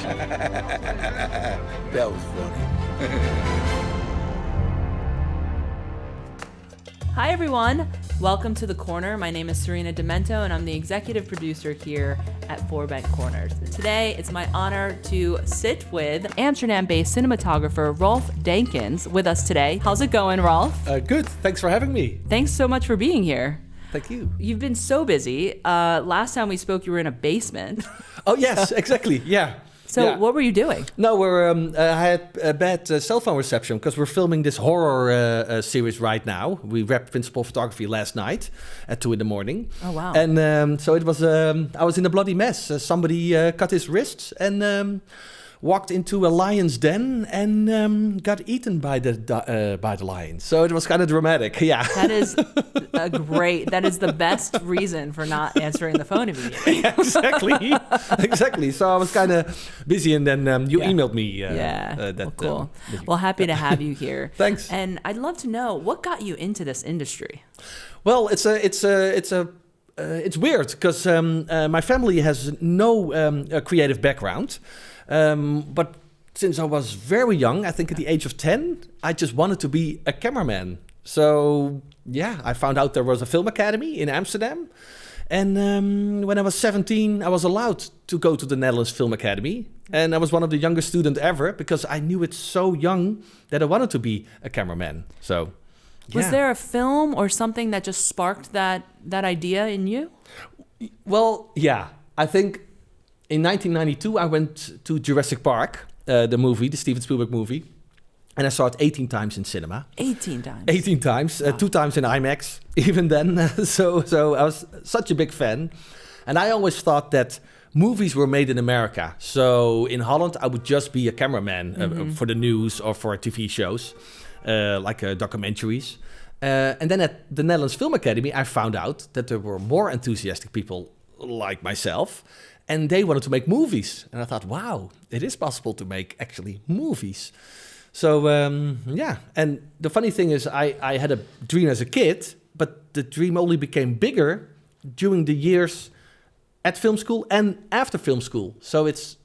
That was funny. Hi, everyone. Welcome to The Corner. My name is Sarina Di Mento, and I'm the executive producer here at Four Bank Corners. Today, it's my honor to sit with Amsterdam-based cinematographer Rolf Dekens with us today. How's it going, Rolf? Good. Thanks for having me. Thanks so much for being here. Thank you. You've been so busy. Last time we spoke, you were in a basement. Oh, yes, exactly. Yeah. So Yeah. what were you doing? No, I had a bad cell phone reception because we're filming this horror series right now. We wrapped principal photography last night at 2 a.m. Oh, wow. And so it was. I was in a bloody mess. Somebody cut his wrists and walked into a lion's den and got eaten by the lion. So it was kind of dramatic. Yeah. That is that is the best reason for not answering the phone immediately. Yeah, exactly. So I was kind of busy, and then you emailed me. Well, cool. Well, happy to have you here. Thanks. And I'd love to know what got you into this industry. Well, it's weird because my family has no creative background, but since I was very young, I think at the age of 10, I just wanted to be a cameraman. So yeah, I found out there was a film academy in Amsterdam. And when I was 17, I was allowed to go to the Netherlands Film Academy. And I was one of the youngest students ever because I knew it so young that I wanted to be a cameraman. So, yeah. Was there a film or something that just sparked that idea in you? Well, yeah. I think in 1992, I went to Jurassic Park, the movie, the Steven Spielberg movie. And I saw it 18 times in cinema. 18 times? 18 times, Wow. 2 times in IMAX, even then. So I was such a big fan. And I always thought that movies were made in America. So in Holland, I would just be a cameraman for the news or for TV shows, like documentaries. And then at the Netherlands Film Academy, I found out that there were more enthusiastic people like myself. And they wanted to make movies. And I thought, wow, it is possible to make actually movies. So, yeah. And the funny thing is, I had a dream as a kid, but the dream only became bigger during the years at film school and after film school. So it's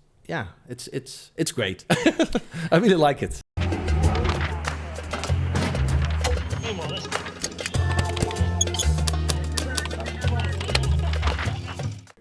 great. I really like it.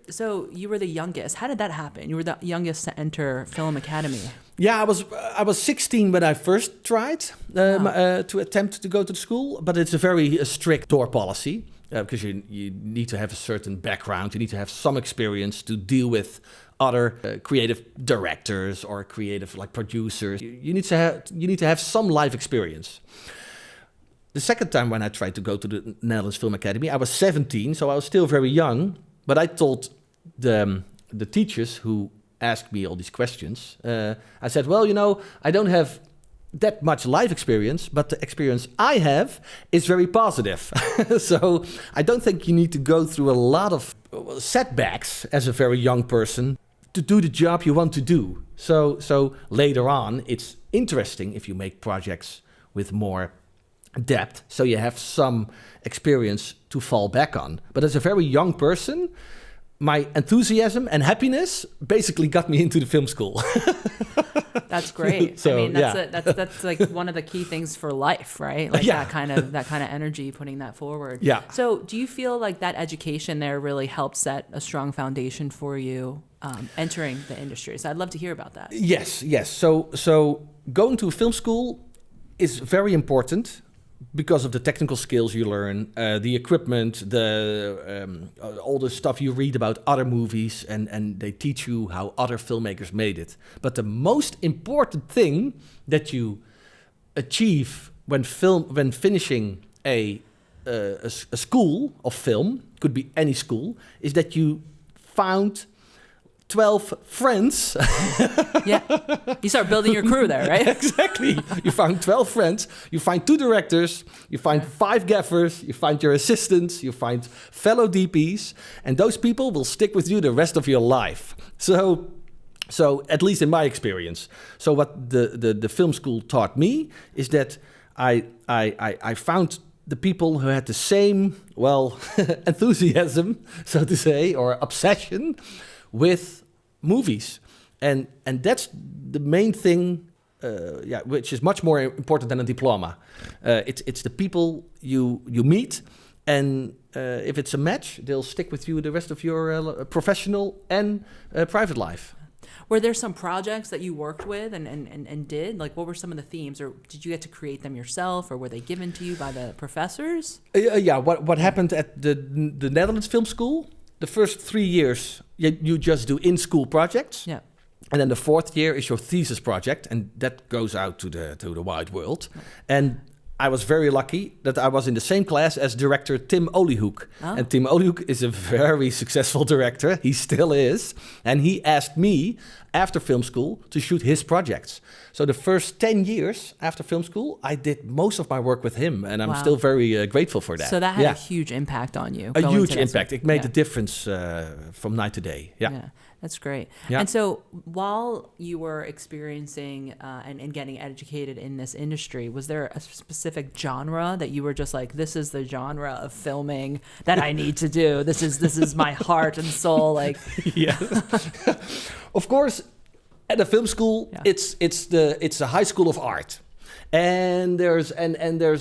So you were the youngest. How did that happen? You were the youngest to enter Film Academy. Yeah, I was 16 when I first tried to attempt to go to the school, but it's a very strict door policy because you need to have a certain background, you need to have some experience to deal with other creative directors or creative like producers. You need to have some life experience. The second time when I tried to go to the Netherlands Film Academy, I was 17, so I was still very young, but I told the teachers who asked me all these questions, I said, well, I don't have that much life experience, but the experience I have is very positive. So I don't think you need to go through a lot of setbacks as a very young person to do the job you want to do. So later on, it's interesting if you make projects with more depth, so you have some experience to fall back on. But as a very young person, my enthusiasm and happiness basically got me into the film school. That's great. So, I mean, yeah. that's like one of the key things for life, right? Like Yeah. that kind of energy, putting that forward. Yeah. So do you feel like that education there really helped set a strong foundation for you entering the industry? So I'd love to hear about that. Yes. So going to a film school is very important because of the technical skills you learn, the equipment, all the stuff you read about other movies, and they teach you how other filmmakers made it. But the most important thing that you achieve when finishing a school of film, could be any school, is that you found 12 friends. Yeah. You start building your crew there, right? Exactly. You find 12 friends, you find 2 directors, you find 5 gaffers, you find your assistants, you find fellow DPs, and those people will stick with you the rest of your life. So at least in my experience. So what the film school taught me is that I found the people who had the same, enthusiasm, so to say, or obsession with movies. And that's the main thing, which is much more important than a diploma. It's the people you meet, and if it's a match, they'll stick with you the rest of your professional and private life. Were there some projects that you worked with and did? Like, what were some of the themes, or did you get to create them yourself, or were they given to you by the professors? What happened at the Netherlands Film School? The first 3 years, you just do in-school projects. Yeah. And then the fourth year is your thesis project, and that goes out to the wide world. And I was very lucky that I was in the same class as director Tim Oliehoek. Oh. And Tim Oliehoek is a very successful director. He still is. And he asked me, after film school, to shoot his projects. So the first 10 years after film school, I did most of my work with him. And I'm still very grateful for that. So that had a huge impact on you. A huge impact. It made a difference from night to day. Yeah. That's great. Yeah. And so while you were experiencing and getting educated in this industry, was there a specific genre that you were just like, this is the genre of filming that I need to do? This is my heart and soul. Like, yeah. Of course, at a film school, it's a high school of art. And there's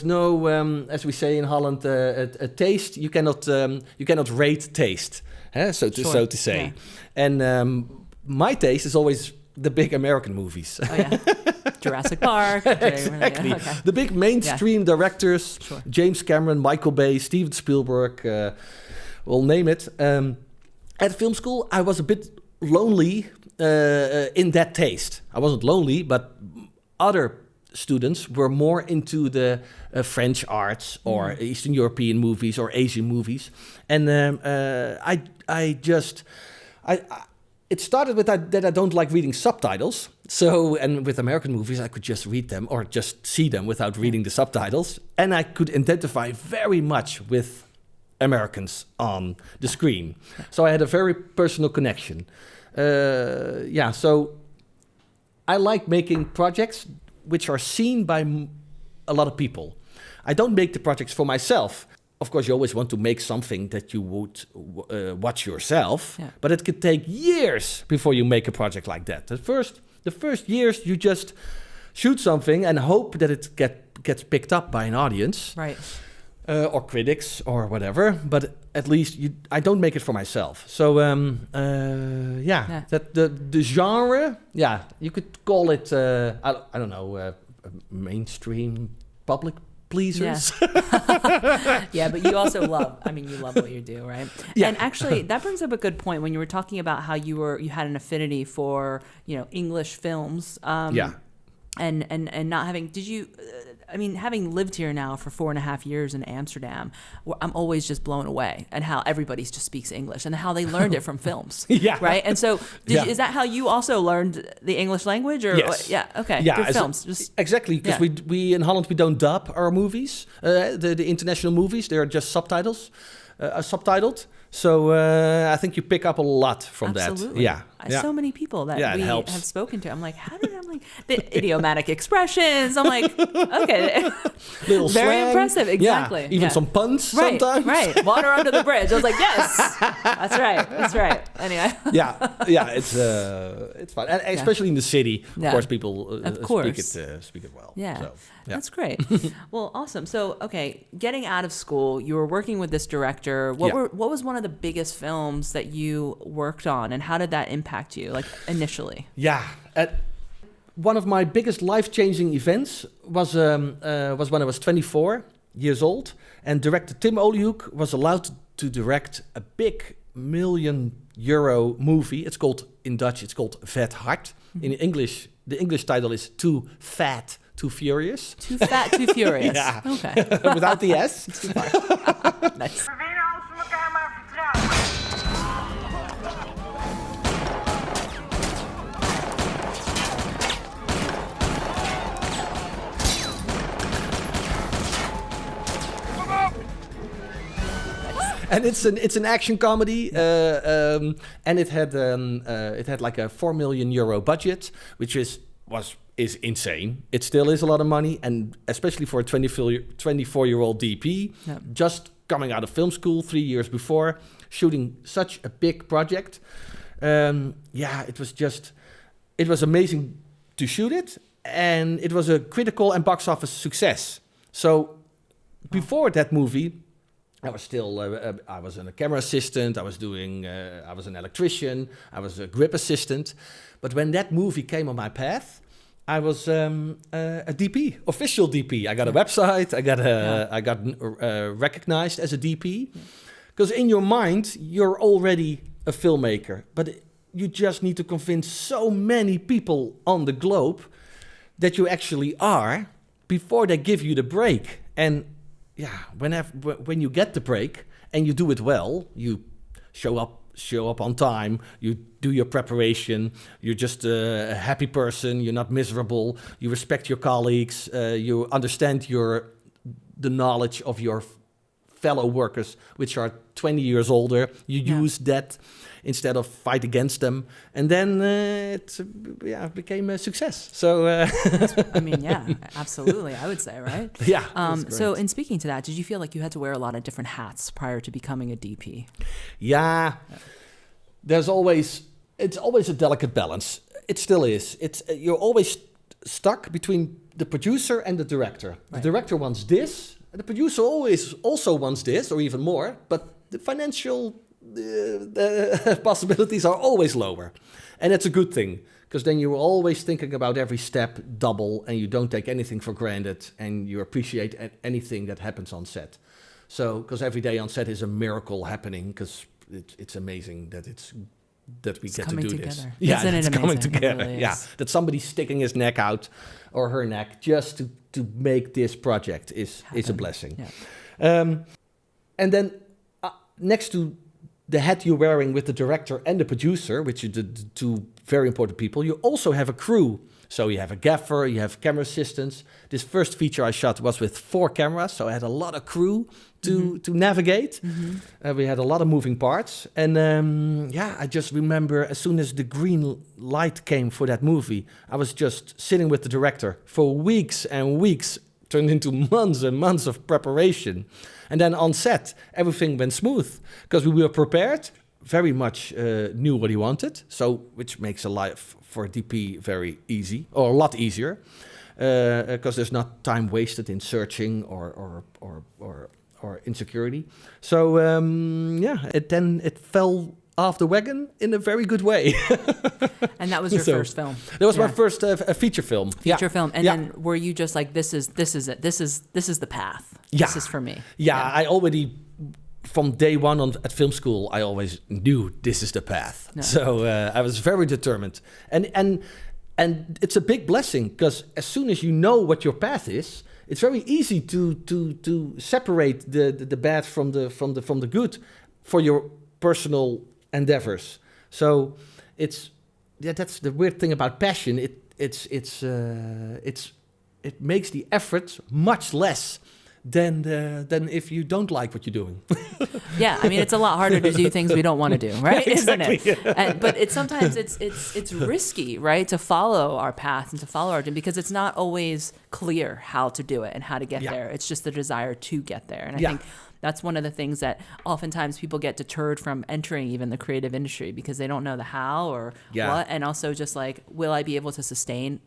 no, as we say in Holland, a taste. You cannot rate taste, so to say. Yeah. And my taste is always the big American movies. Oh yeah, Jurassic Park. Exactly. Yeah, okay. The big mainstream directors: James Cameron, Michael Bay, Steven Spielberg. We'll name it. At film school, I was a bit lonely in that taste. I wasn't lonely, but other students were more into the French arts or Eastern European movies or Asian movies, and it started with that I don't like reading subtitles. So, and with American movies, I could just read them or just see them without reading the subtitles, and I could identify very much with Americans on the screen. So I had a very personal connection. So I like making projects which are seen by a lot of people. I don't make the projects for myself. Of course, you always want to make something that you would watch yourself, but it could take years before you make a project like that. The first years, you just shoot something and hope that it gets picked up by an audience, right? Or critics or whatever. But at least I don't make it for myself. So that the genre, you could call it I don't know, mainstream public pleasers. Yeah, but you also love what you do, right? Yeah. And actually, that brings up a good point when you were talking about how you had an affinity for English films. And not having, having lived here now for 4.5 years in Amsterdam, I'm always just blown away at how everybody just speaks English and how they learned it from films. Yeah. Right. And so is that how you also learned the English language? Or yes. Yeah. Okay. Yeah. Through films. Exactly. Because we in Holland, we don't dub our movies, the international movies. They're just subtitled. So I think you pick up a lot from that. Yeah. So many people that we have spoken to. I'm like, the idiomatic expressions. I'm like, okay. Little very slang. Impressive. Exactly. Even some puns sometimes. Right. Water under the bridge. I was like, yes. That's right. Anyway. It's fun. And especially in the city, of course, people speak it well. Yeah. So, that's great. Well, awesome. So, okay, getting out of school, you were working with this director. What was one of the biggest films that you worked on, and how did that impact you, like, initially? Yeah. One of my biggest life-changing events was when I was 24 years old, and director Tim Oliehoek was allowed to direct a big €1 million movie. In Dutch, it's called Vet Hard. In English, the English title is Too Fat, Too Furious. Too Fat, Too Furious. Yeah. Okay. Without the S. Too far. Nice. And it's an action comedy, and it had like a €4 million budget, which is insane. It still is a lot of money, and especially for a 24-year-old DP, just coming out of film school 3 years before, shooting such a big project. It was just it was amazing to shoot it, and it was a critical and box office success. So before that movie, I was still, I was a camera assistant, I was an electrician, I was a grip assistant. But when that movie came on my path, I was a DP, official DP. I got a website, I got recognized as a DP. Because in your mind, you're already a filmmaker, but you just need to convince so many people on the globe that you actually are before they give you the break. And yeah, when you get the break and you do it well, you show up on time, you do your preparation, you're just a happy person, you're not miserable, you respect your colleagues, you understand the knowledge of your fellow workers, which are 20 years older. You use that instead of fight against them. And then it became a success. So, I mean, yeah, absolutely, I would say, right? Yeah. So in speaking to that, did you feel like you had to wear a lot of different hats prior to becoming a DP? Yeah. It's always a delicate balance. It still is. You're always stuck between the producer and the director. Right. The director wants this, and the producer always also wants this, or even more, but the financial the possibilities are always lower. And it's a good thing, because then you're always thinking about every step double, and you don't take anything for granted, and you appreciate anything that happens on set. So, because every day on set is a miracle happening, because it's amazing that we get to do together. this. Yeah, isn't it's it coming amazing? together. It really Yeah, is. that somebody's sticking his neck out or her neck just to make this project is a blessing. Yeah. And then next to the hat you're wearing with the director and the producer, which are the two very important people, you also have a crew. So you have a gaffer, you have camera assistants. This first feature I shot was with 4 cameras, so I had a lot of crew to navigate. Mm-hmm. We had a lot of moving parts. And I just remember as soon as the green light came for that movie, I was just sitting with the director for weeks and weeks, turned into months and months of preparation. And then on set, everything went smooth because we were prepared, very much knew what he wanted, so which makes a life for a DP very easy, or a lot easier, because there's not time wasted in searching or insecurity. So it fell off the wagon in a very good way. And that was your first film. That was my first feature film. Feature film. And then were you just like, this is it. This is the path. Yeah. This is for me. Yeah, I already, from day one at film school, I always knew this is the path. No. So I was very determined. And it's a big blessing, because as soon as you know what your path is, it's very easy to separate the bad from the good for your personal endeavors. So that's the weird thing about passion. It makes the effort much less than if you don't like what you're doing. Yeah, I mean, it's a lot harder to do things we don't want to do, right? Exactly. Isn't it? But sometimes it's risky, right, to follow our path and to follow our dream, because it's not always clear how to do it and how to get there. It's just the desire to get there. And I think that's one of the things that oftentimes people get deterred from entering even the creative industry, because they don't know the how or what, and also just like, will I be able to sustain,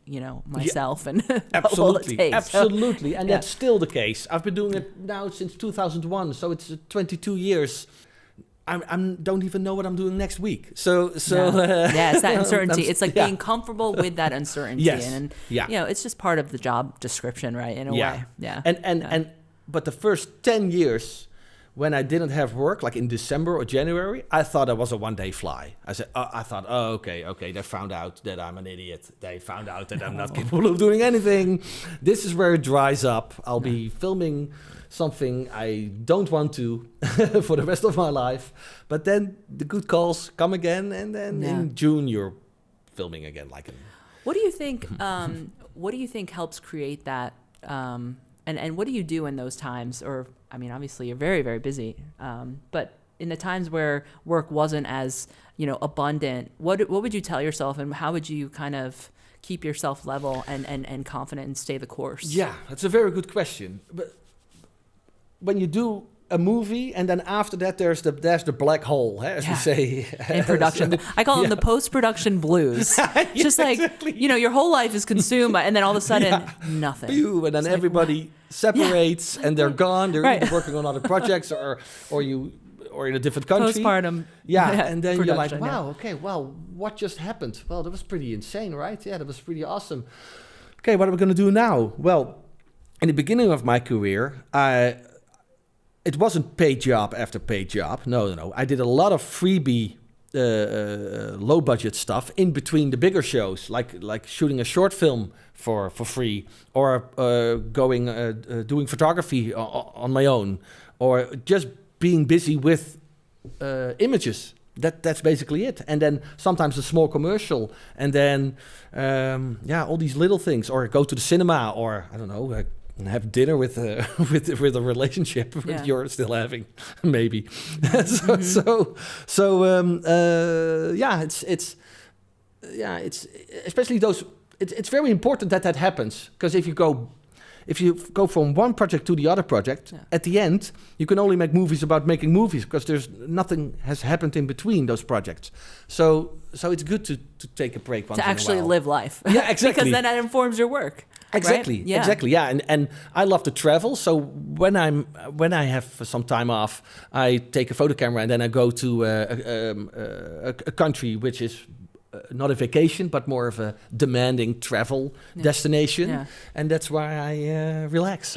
myself and what will it take? Absolutely, and that's still the case. I've been doing it now since 2001, so it's 22 years. I don't even know what I'm doing next week. So it's that uncertainty. It's like being comfortable with that uncertainty, and it's just part of the job description, right? In a way, And but the first 10 years, when I didn't have work, like in December or January, I thought I was a one-day fly. I thought, okay, they found out that I'm an idiot. They found out that I'm not capable of doing anything. This is where it dries up. I'll be filming something I don't want to for the rest of my life. But then the good calls come again, and then in June you're filming again. What do you think? What do you think helps create that? And what do you do in those times? Or, I mean, obviously you're very, very busy. But in the times where work wasn't as, abundant, what would you tell yourself, and how would you kind of keep yourself level and confident and stay the course? Yeah, that's a very good question. But when you do a movie, and then after that there's the black hole, as we say in production. So, I call them the post-production blues. Just like exactly. your whole life is consumed by, and then all of a sudden nothing. Pew, and then It's like, everybody separates and they're gone. They're Right. either working on other projects or in a different country. Postpartum. And then you're like, production, wow, okay, well, what just happened? Well, that was pretty insane, right? Yeah, that was pretty awesome. Okay, what are we going to do now? Well, in the beginning of my career, it wasn't paid job after paid job. No. I did a lot of freebie, low budget stuff in between the bigger shows, like shooting a short film for free, or doing photography on my own, or just being busy with images. That's basically it. And then sometimes a small commercial, and then all these little things, or go to the cinema, or I don't know. Have dinner with a relationship that you're still having, maybe. It's especially those. It's very important that happens, because if you go from one project to the other project, at the end you can only make movies about making movies, because there's nothing has happened in between those projects. So it's good to take a break once in a while. To actually live life. Yeah, exactly. Because then that informs your work. Exactly. Right? Yeah. Exactly. Yeah. And I love to travel. So when I have some time off, I take a photo camera and then I go to a country which is not a vacation, but more of a demanding travel destination. Yeah. And that's why I relax.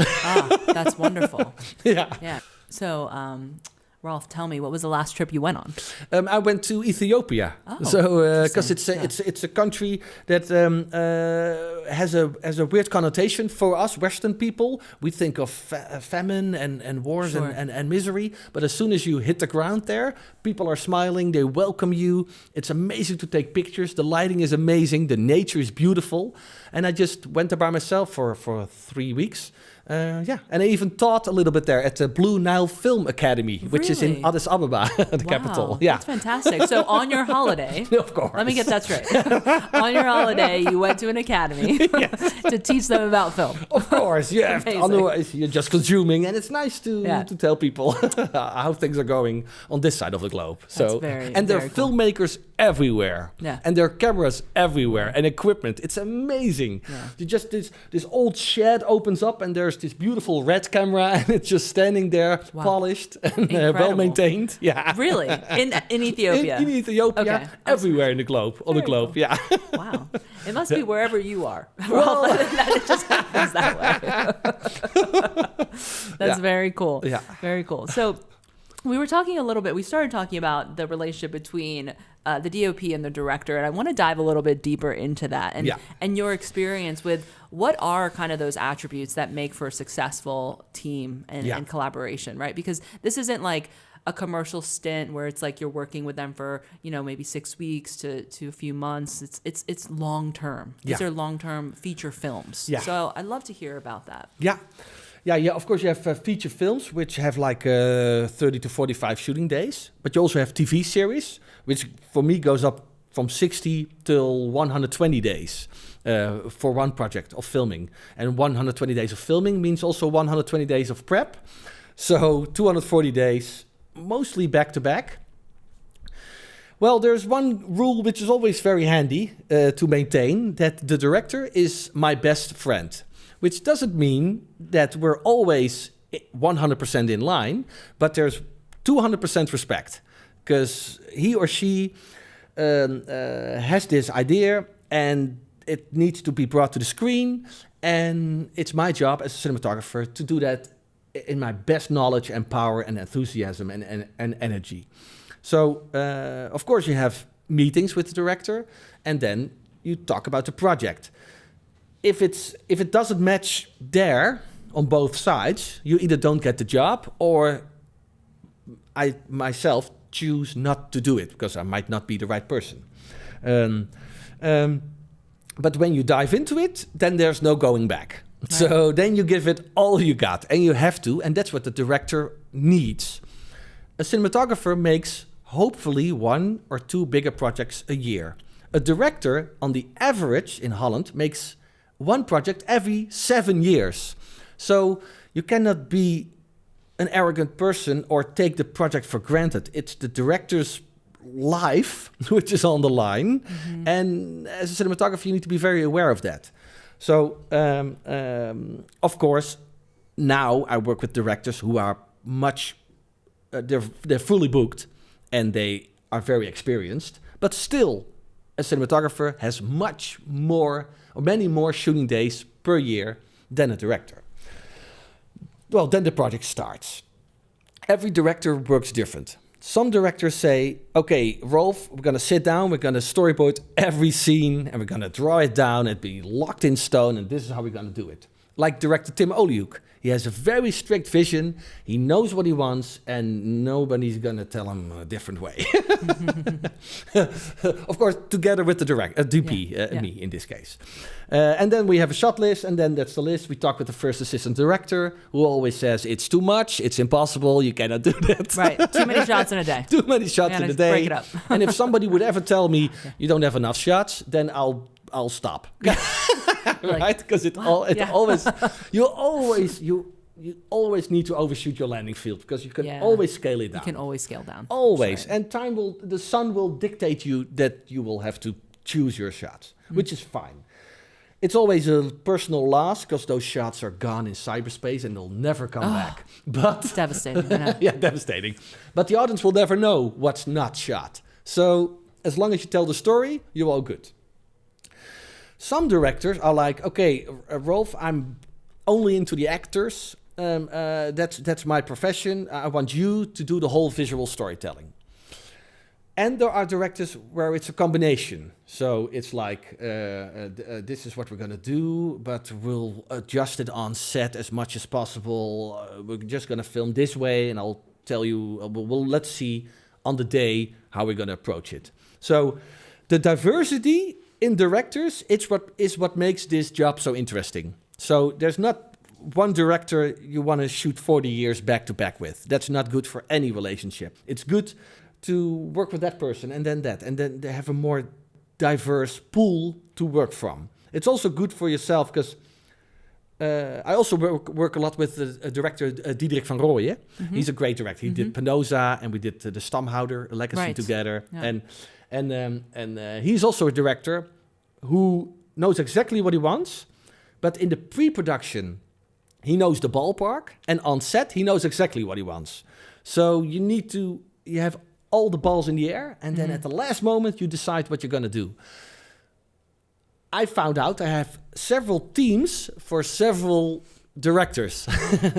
That's wonderful. Yeah. Yeah. So, Rolf, tell me, what was the last trip you went on? I went to Ethiopia. Because it's a country that has a weird connotation for us Western people. We think of famine and wars and misery. But as soon as you hit the ground there, people are smiling. They welcome you. It's amazing to take pictures. The lighting is amazing. The nature is beautiful. And I just went there by myself for 3 weeks. And I even taught a little bit there at the Blue Nile Film Academy, which is in Addis Ababa, the capital. Yeah, that's fantastic. So on your holiday, of course, let me get that straight. On your holiday, you went to an academy to teach them about film. Of course, yeah. Otherwise, you're just consuming, and it's nice to tell people how things are going on this side of the globe. So, and there are filmmakers everywhere, and there are cameras everywhere, and equipment. It's amazing. Yeah. You just this old shed opens up, and there's this beautiful red camera, and it's just standing there, polished and well maintained. Yeah, really, in Ethiopia. In Ethiopia, everywhere in the globe, on the globe. Cool. Yeah. Wow, it must be wherever you are. Well, that it just happens that way. That's very cool. Yeah, very cool. So. We were talking a little bit, we started talking about the relationship between the DOP and the director, and I want to dive a little bit deeper into that and your experience with what are kind of those attributes that make for a successful team and collaboration, right? Because this isn't like a commercial stint where it's like you're working with them for, maybe 6 weeks to a few months. It's long term. These are long term feature films. Yeah. So I'd love to hear about that. Yeah. Yeah, of course you have feature films, which have like 30 to 45 shooting days. But you also have TV series, which for me goes up from 60 till 120 days for one project of filming. And 120 days of filming means also 120 days of prep. So 240 days, mostly back to back. Well, there's one rule which is always very handy to maintain, that the director is my best friend. Which doesn't mean that we're always 100% in line, but there's 200% respect, because he or she has this idea and it needs to be brought to the screen, and it's my job as a cinematographer to do that in my best knowledge and power and enthusiasm and energy. So, of course, you have meetings with the director, and then you talk about the project. If it doesn't match there on both sides, you either don't get the job, or I myself choose not to do it because I might not be the right person. But when you dive into it, then there's no going back. Right. So then you give it all you got, and you have to, and that's what the director needs. A cinematographer makes hopefully 1 or 2 bigger projects a year. A director, on the average in Holland, makes 1 project every 7 years. So you cannot be an arrogant person or take the project for granted. It's the director's life which is on the line. And as a cinematographer, you need to be very aware of that. So, of course, now I work with directors who are much, they're fully booked and they are very experienced. But still, a cinematographer has much more, or many more shooting days per year than a director. Well, then the project starts. Every director works different. Some directors say, okay, Rolf, we're going to sit down, we're going to storyboard every scene, and we're going to draw it down and be locked in stone, and this is how we're going to do it. Like director Tim Oliuk. He has a very strict vision, he knows what he wants, and nobody's going to tell him a different way. Of course, together with the DP, me in this case. And then we have a shot list, and then that's the list. We talk with the first assistant director, who always says, it's too much, it's impossible, you cannot do that. Right, too many shots in a day. Too many shots in a day. Break it up. And if somebody would ever tell me, you don't have enough shots, then I'll stop. Right? Because you always need to overshoot your landing field because you can always scale it down. You can always scale down. Always. Right. And the sun will dictate you that you will have to choose your shots, which is fine. It's always a personal loss because those shots are gone in cyberspace and they'll never come back. But it's devastating. Yeah, devastating. But the audience will never know what's not shot. So as long as you tell the story, you're all good. Some directors are like, okay, Rolf, I'm only into the actors. That's my profession. I want you to do the whole visual storytelling. And there are directors where it's a combination. So it's like, this is what we're going to do, but we'll adjust it on set as much as possible. We're just going to film this way, and I'll tell you, let's see on the day how we're going to approach it. So the diversity in directors, it's what makes this job so interesting. So there's not one director you want to shoot 40 years back to back with. That's not good for any relationship. It's good to work with that person and then they have a more diverse pool to work from. It's also good for yourself because I also work a lot with the director Diederik van Rooyen. He's a great director. He did Penosa and we did the Stamhouder Legacy together. Yeah. And he's also a director who knows exactly what he wants, but in the pre-production, he knows the ballpark, and on set, he knows exactly what he wants. So you have all the balls in the air, and then at the last moment, you decide what you're going to do. I found out I have several teams for several directors.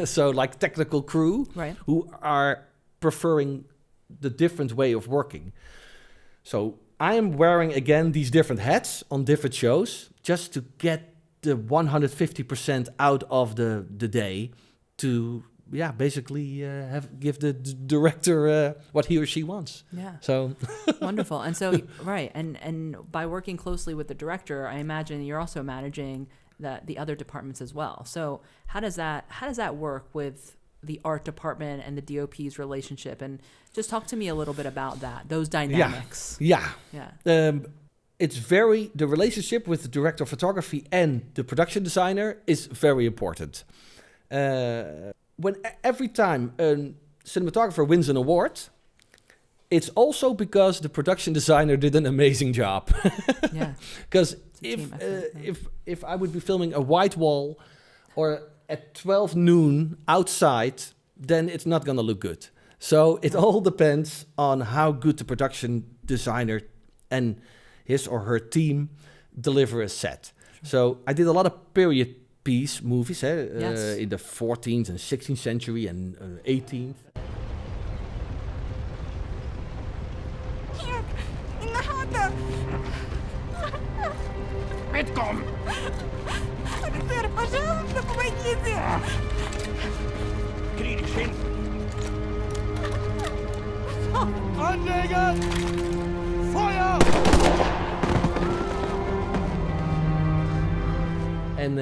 So like technical crew, who are preferring the different way of working. So I am wearing, again, these different hats on different shows just to get the 150% out of the day to, basically give the director what he or she wants. Yeah. So wonderful. And so, right. And by working closely with the director, I imagine you're also managing the other departments as well. So how does that work with the art department and the DOP's relationship? And just talk to me a little bit about those dynamics. Yeah. The relationship with the director of photography and the production designer is very important. Every time a cinematographer wins an award, it's also because the production designer did an amazing job. Because if I would be filming a white wall or at 12 noon outside, then it's not going to look good. So it all depends on how good the production designer and his or her team deliver a set. So I did a lot of period piece movies in the 14th and 16th century and 18th. Here, in the harbor. Mitkom! Офицер, пожалуйста, помогите! Krieg hin! Anlegen! Feuer! And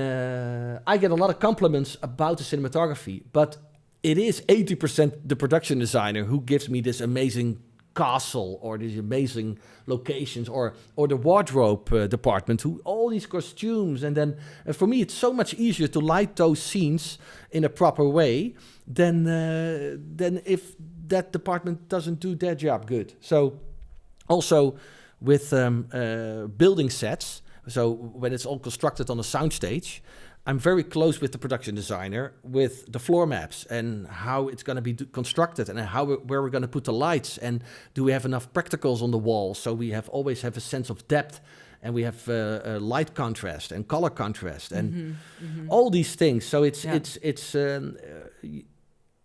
I get a lot of compliments about the cinematography, but it is 80% the production designer who gives me this amazing castle or these amazing locations, or the wardrobe department, who all these costumes. And then for me, it's so much easier to light those scenes in a proper way than if that department doesn't do their job good. So also with building sets, so when it's all constructed on a soundstage, I'm very close with the production designer with the floor maps and how it's going to be constructed and where we're going to put the lights, and do we have enough practicals on the wall, so we always have a sense of depth, and we have light contrast and color contrast and all these things. So it's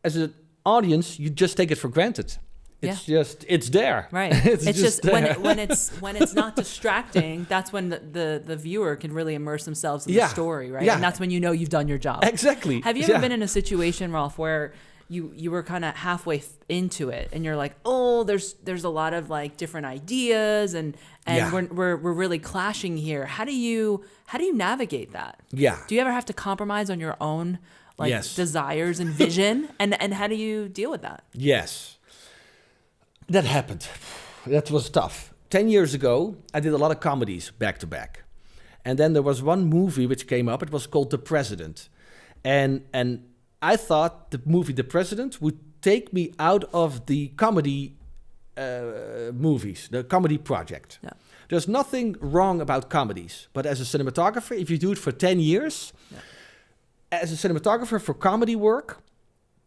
as an audience, you just take it for granted. It's there. Right. It's just there. when it's not distracting, that's when the viewer can really immerse themselves in the story, right? Yeah. And that's when you know you've done your job. Exactly. Have you ever been in a situation, Rolf, where you were kind of halfway into it and you're like, oh, there's a lot of like different ideas and we're really clashing here. How do you navigate that? Yeah. Do you ever have to compromise on your own desires and vision? and how do you deal with that? Yes. That happened. That was tough. 10 years ago, I did a lot of comedies back to back. And then there was one movie which came up. It was called The President. And I thought the movie The President would take me out of the comedy movies, the comedy project. Yeah. There's nothing wrong about comedies. But as a cinematographer, if you do it for 10 years, as a cinematographer for comedy work,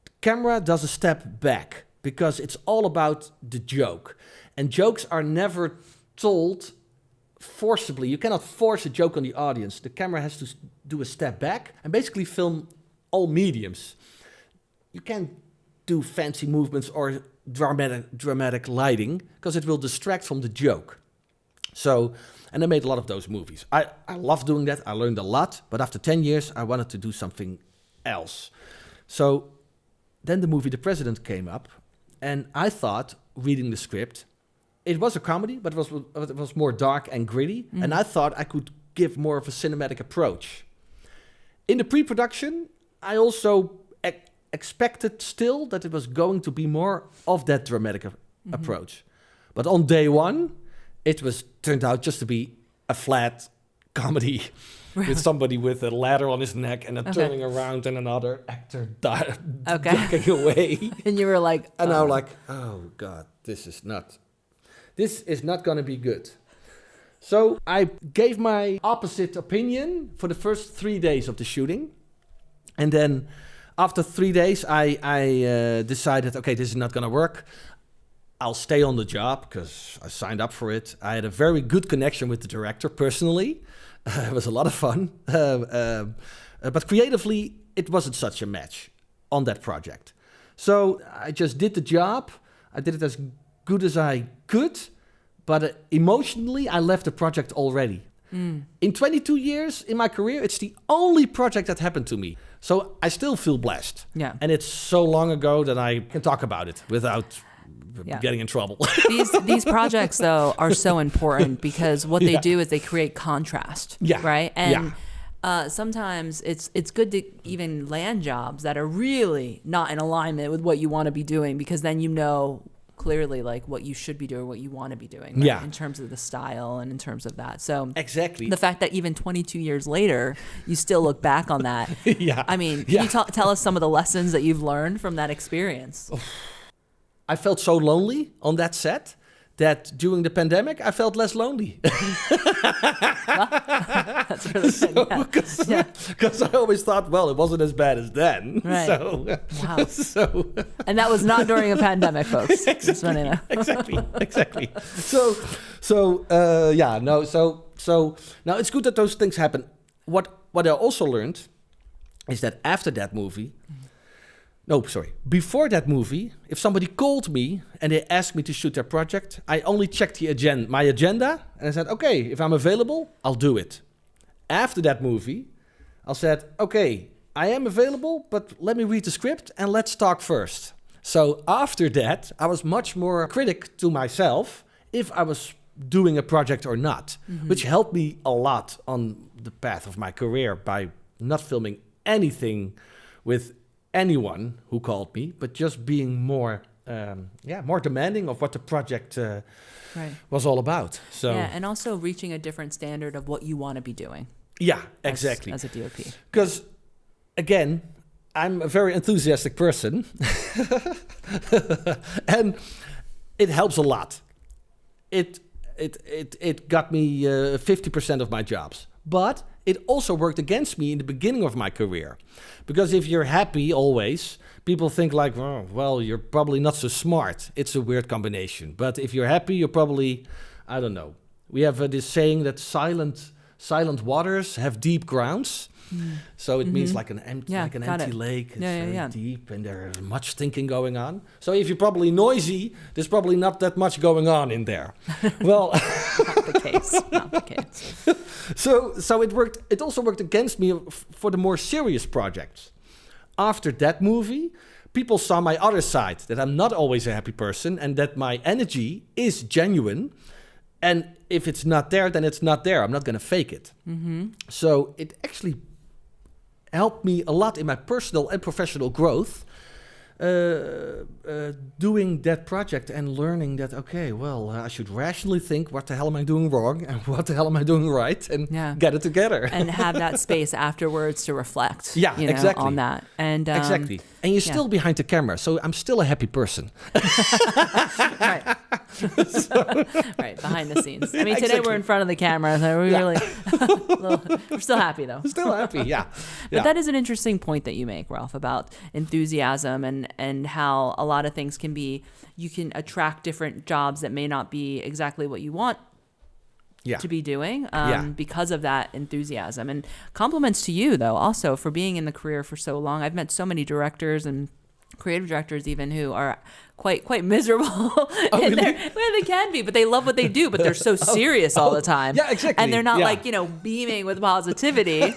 the camera does a step back, because it's all about the joke. And jokes are never told forcibly. You cannot force a joke on the audience. The camera has to do a step back and basically film all mediums. You can't do fancy movements or dramatic lighting, because it will distract from the joke. So, and I made a lot of those movies. I love doing that. I learned a lot. But after 10 years, I wanted to do something else. So then the movie The President came up. And I thought, reading the script, it was a comedy, but it was more dark and gritty. And I thought I could give more of a cinematic approach. In the pre-production, I also expected still that it was going to be more of that dramatic approach. But on day one, it turned out just to be a flat comedy. Really? With somebody with a ladder on his neck and turning around and another actor ducking away. And you were like... And I'm like, oh God, this is not going to be good. So I gave my opposite opinion for the first 3 days of the shooting. And then after 3 days, I decided, okay, this is not going to work. I'll stay on the job because I signed up for it. I had a very good connection with the director personally. It was a lot of fun. But creatively, it wasn't such a match on that project. So I just did the job. I did it as good as I could. But emotionally, I left the project already. In 22 years in my career, it's the only project that happened to me. So I still feel blessed. Yeah. And it's so long ago that I can talk about it without... getting in trouble. These projects, though, are so important because what they do is they create contrast, right? And sometimes it's good to even land jobs that are really not in alignment with what you want to be doing, because then you know clearly like what you should be doing, what you want to be doing, right? In terms of the style and in terms of that. So exactly, the fact that even 22 years later, you still look back on that. I mean, can you tell us some of the lessons that you've learned from that experience? I felt so lonely on that set that during the pandemic, I felt less lonely. That's really good. Because I always thought, well, it wasn't as bad as then. Right. So, wow. And that was not during a pandemic, folks. Exactly. So now it's good that those things happen. What I also learned is that after that movie... Before that movie, if somebody called me and they asked me to shoot their project, I only checked my agenda and I said, okay, if I'm available, I'll do it. After that movie, I said, okay, I am available, but let me read the script and let's talk first. So after that, I was much more critic to myself if I was doing a project or not, which helped me a lot on the path of my career by not filming anything with anyone who called me, but just being more more demanding of what the project Right. was all about. So Yeah, and also reaching a different standard of what you want to be doing. yeah, exactly. As a DOP. Because again, I'm a very enthusiastic person, and it helps a lot. It got me 50% of my jobs, but it also worked against me in the beginning of my career, because if you're happy always, people think like, oh, well, you're probably not so smart. It's a weird combination. But if you're happy, you're probably, I don't know. We have this saying that silent waters have deep grounds. So it means like an empty lake. It's very deep, and there's much thinking going on. So if you're probably noisy, there's probably not that much going on in there. Well, Not the case. Not the case. So it worked. It also worked against me for the more serious projects. After that movie, people saw my other side, that I'm not always a happy person, and that my energy is genuine. And if it's not there, then it's not there. I'm not going to fake it. So it actually helped me a lot in my personal and professional growth, doing that project and learning that, okay, well, I should rationally think, what the hell am I doing wrong and what the hell am I doing right, and get it together. And have that space afterwards to reflect exactly. on that. And exactly. And you're still behind the camera, so I'm still a happy person. Right. Right, behind the scenes. I mean, today we're in front of the camera, so we're still happy though. Still happy, yeah. But that is an interesting point that you make, Rolf, about enthusiasm and how a lot of things can be, you can attract different jobs that may not be exactly what you want to be doing because of that enthusiasm. And compliments to you, though, also for being in the career for so long. I've met so many directors and creative directors even who are quite miserable. Really? Well, they can be, but they love what they do, but they're so serious all the time. Yeah, exactly. And they're not beaming with positivity.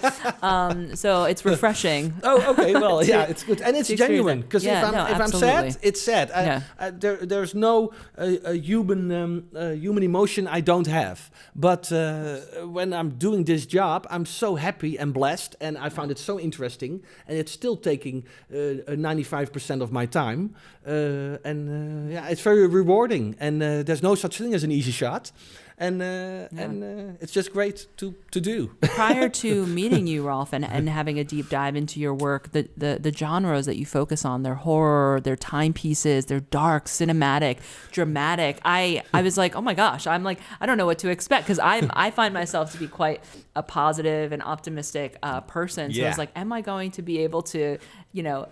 So it's refreshing. Oh, okay. Well, it's good. And it's genuine, because if I'm sad, it's sad. There's no human emotion I don't have. But when I'm doing this job, I'm so happy and blessed, and I found it so interesting, and it's still taking 95% of my time. It's very rewarding, and there's no such thing as an easy shot, and it's just great to do. Prior to meeting you, Rolf, and having a deep dive into your work, the genres that you focus on, they're horror, they're timepieces, they're dark, cinematic, dramatic. I was like, oh my gosh, I'm like, I don't know what to expect, because I find myself to be quite a positive and optimistic person. So I was like, am I going to be able to,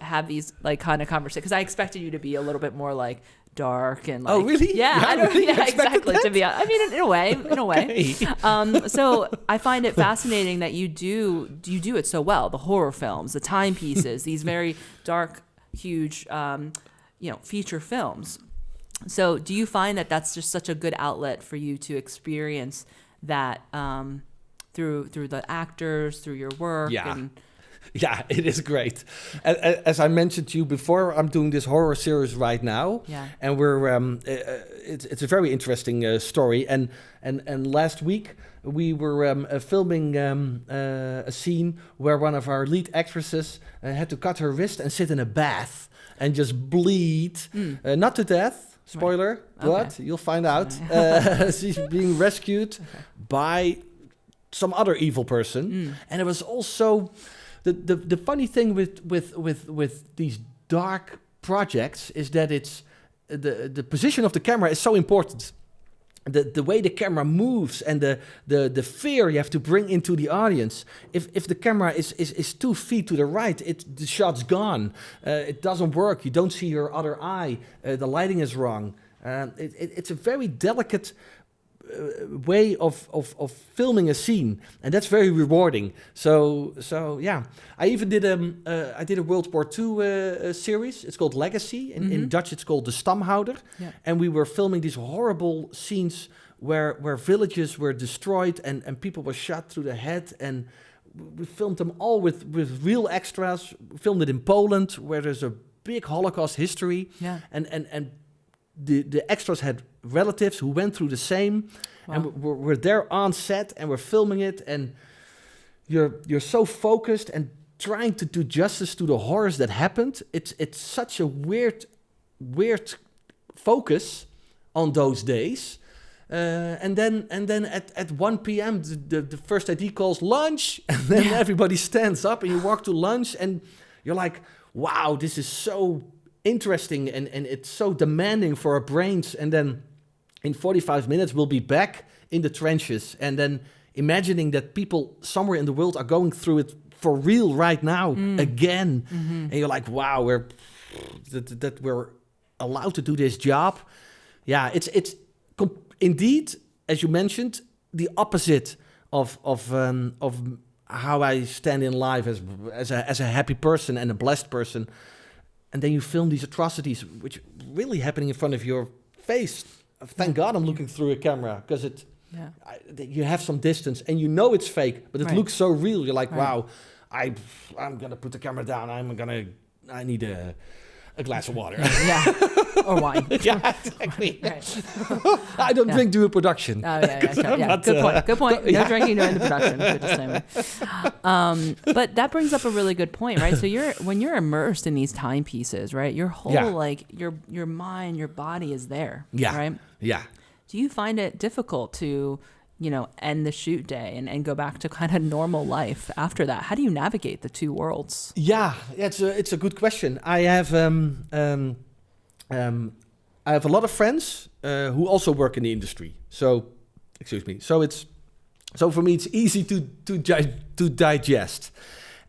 have these like kind of conversations? Because I expected you to be a little bit more like dark and like, oh really? Exactly. That? To be, I mean, in a way. Okay. So I find it fascinating that you do it so well. The horror films, the timepieces, these very dark, huge, feature films. So do you find that that's just such a good outlet for you to experience that through the actors, through your work? Yeah, it is great. As I mentioned to you before, I'm doing this horror series right now, and we're it's a very interesting story. And last week we were filming a scene where one of our lead actresses had to cut her wrist and sit in a bath and just bleed, not to death. Spoiler, but you'll find out. She's being rescued by some other evil person, and it was also. The funny thing with these dark projects is that it's the position of the camera is so important. The way the camera moves and the fear you have to bring into the audience. If the camera is 2 feet to the right, the shot's gone. It doesn't work. You don't see your other eye. The lighting is wrong. It's a very delicate way of filming a scene, and that's very rewarding. So I even did a World War II series. It's called Legacy. In Dutch it's called De Stamhouder. And we were filming these horrible scenes where villages were destroyed and people were shot through the head, and we filmed them all with real extras. We filmed it in Poland, where there's a big Holocaust history, and the extras had relatives who went through the same. And we're there on set, and we're filming it, and you're so focused and trying to do justice to the horrors that happened. It's such a weird focus on those days. And then at 1 p.m. the first AD calls lunch, and then everybody stands up and you walk to lunch and you're like, wow, this is so interesting and it's so demanding for our brains. And then in 45 minutes we'll be back in the trenches, and then imagining that people somewhere in the world are going through it for real right now again. And you're like, wow, we're allowed to do this job. Yeah, it's indeed, as you mentioned, the opposite of how I stand in life as a happy person and a blessed person. And then you film these atrocities, which really happening in front of your face. Thank God I'm looking through a camera, because you have some distance and you know it's fake, but it looks so real. You're like, wow, I'm gonna put the camera down. I need a glass of water. Or wine. Yeah, exactly. I don't drink during production. Oh, yeah. Good point. No drinking during the production. Good disclaimer. But that brings up a really good point, right? So when you're immersed in these timepieces, right? Your whole like your mind, your body is there. Yeah. Right? Yeah. Do you find it difficult to, end the shoot day and go back to kind of normal life after that? How do you navigate the two worlds? Yeah, it's a good question. I have a lot of friends who also work in the industry. So for me it's easy to digest,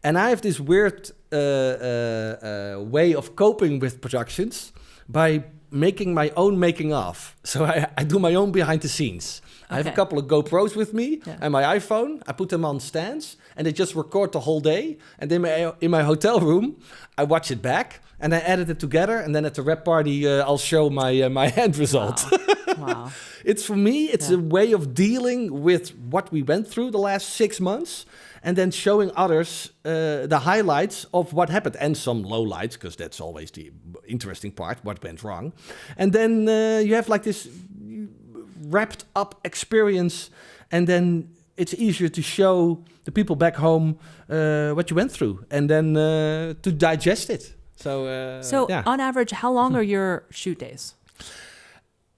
and I have this weird way of coping with productions by making my own making of. So I do my own behind the scenes. I have a couple of GoPros with me and my iPhone. I put them on stands and they just record the whole day. And then in my hotel room, I watch it back and I edit it together. And then at the rep party, I'll show my end result. Wow. It's for me, it's a way of dealing with what we went through the last 6 months, and then showing others the highlights of what happened and some lowlights, because that's always the interesting part, what went wrong. And then you have like this wrapped up experience, and then it's easier to show the people back home what you went through, and then to digest it. So on average, how long are your shoot days?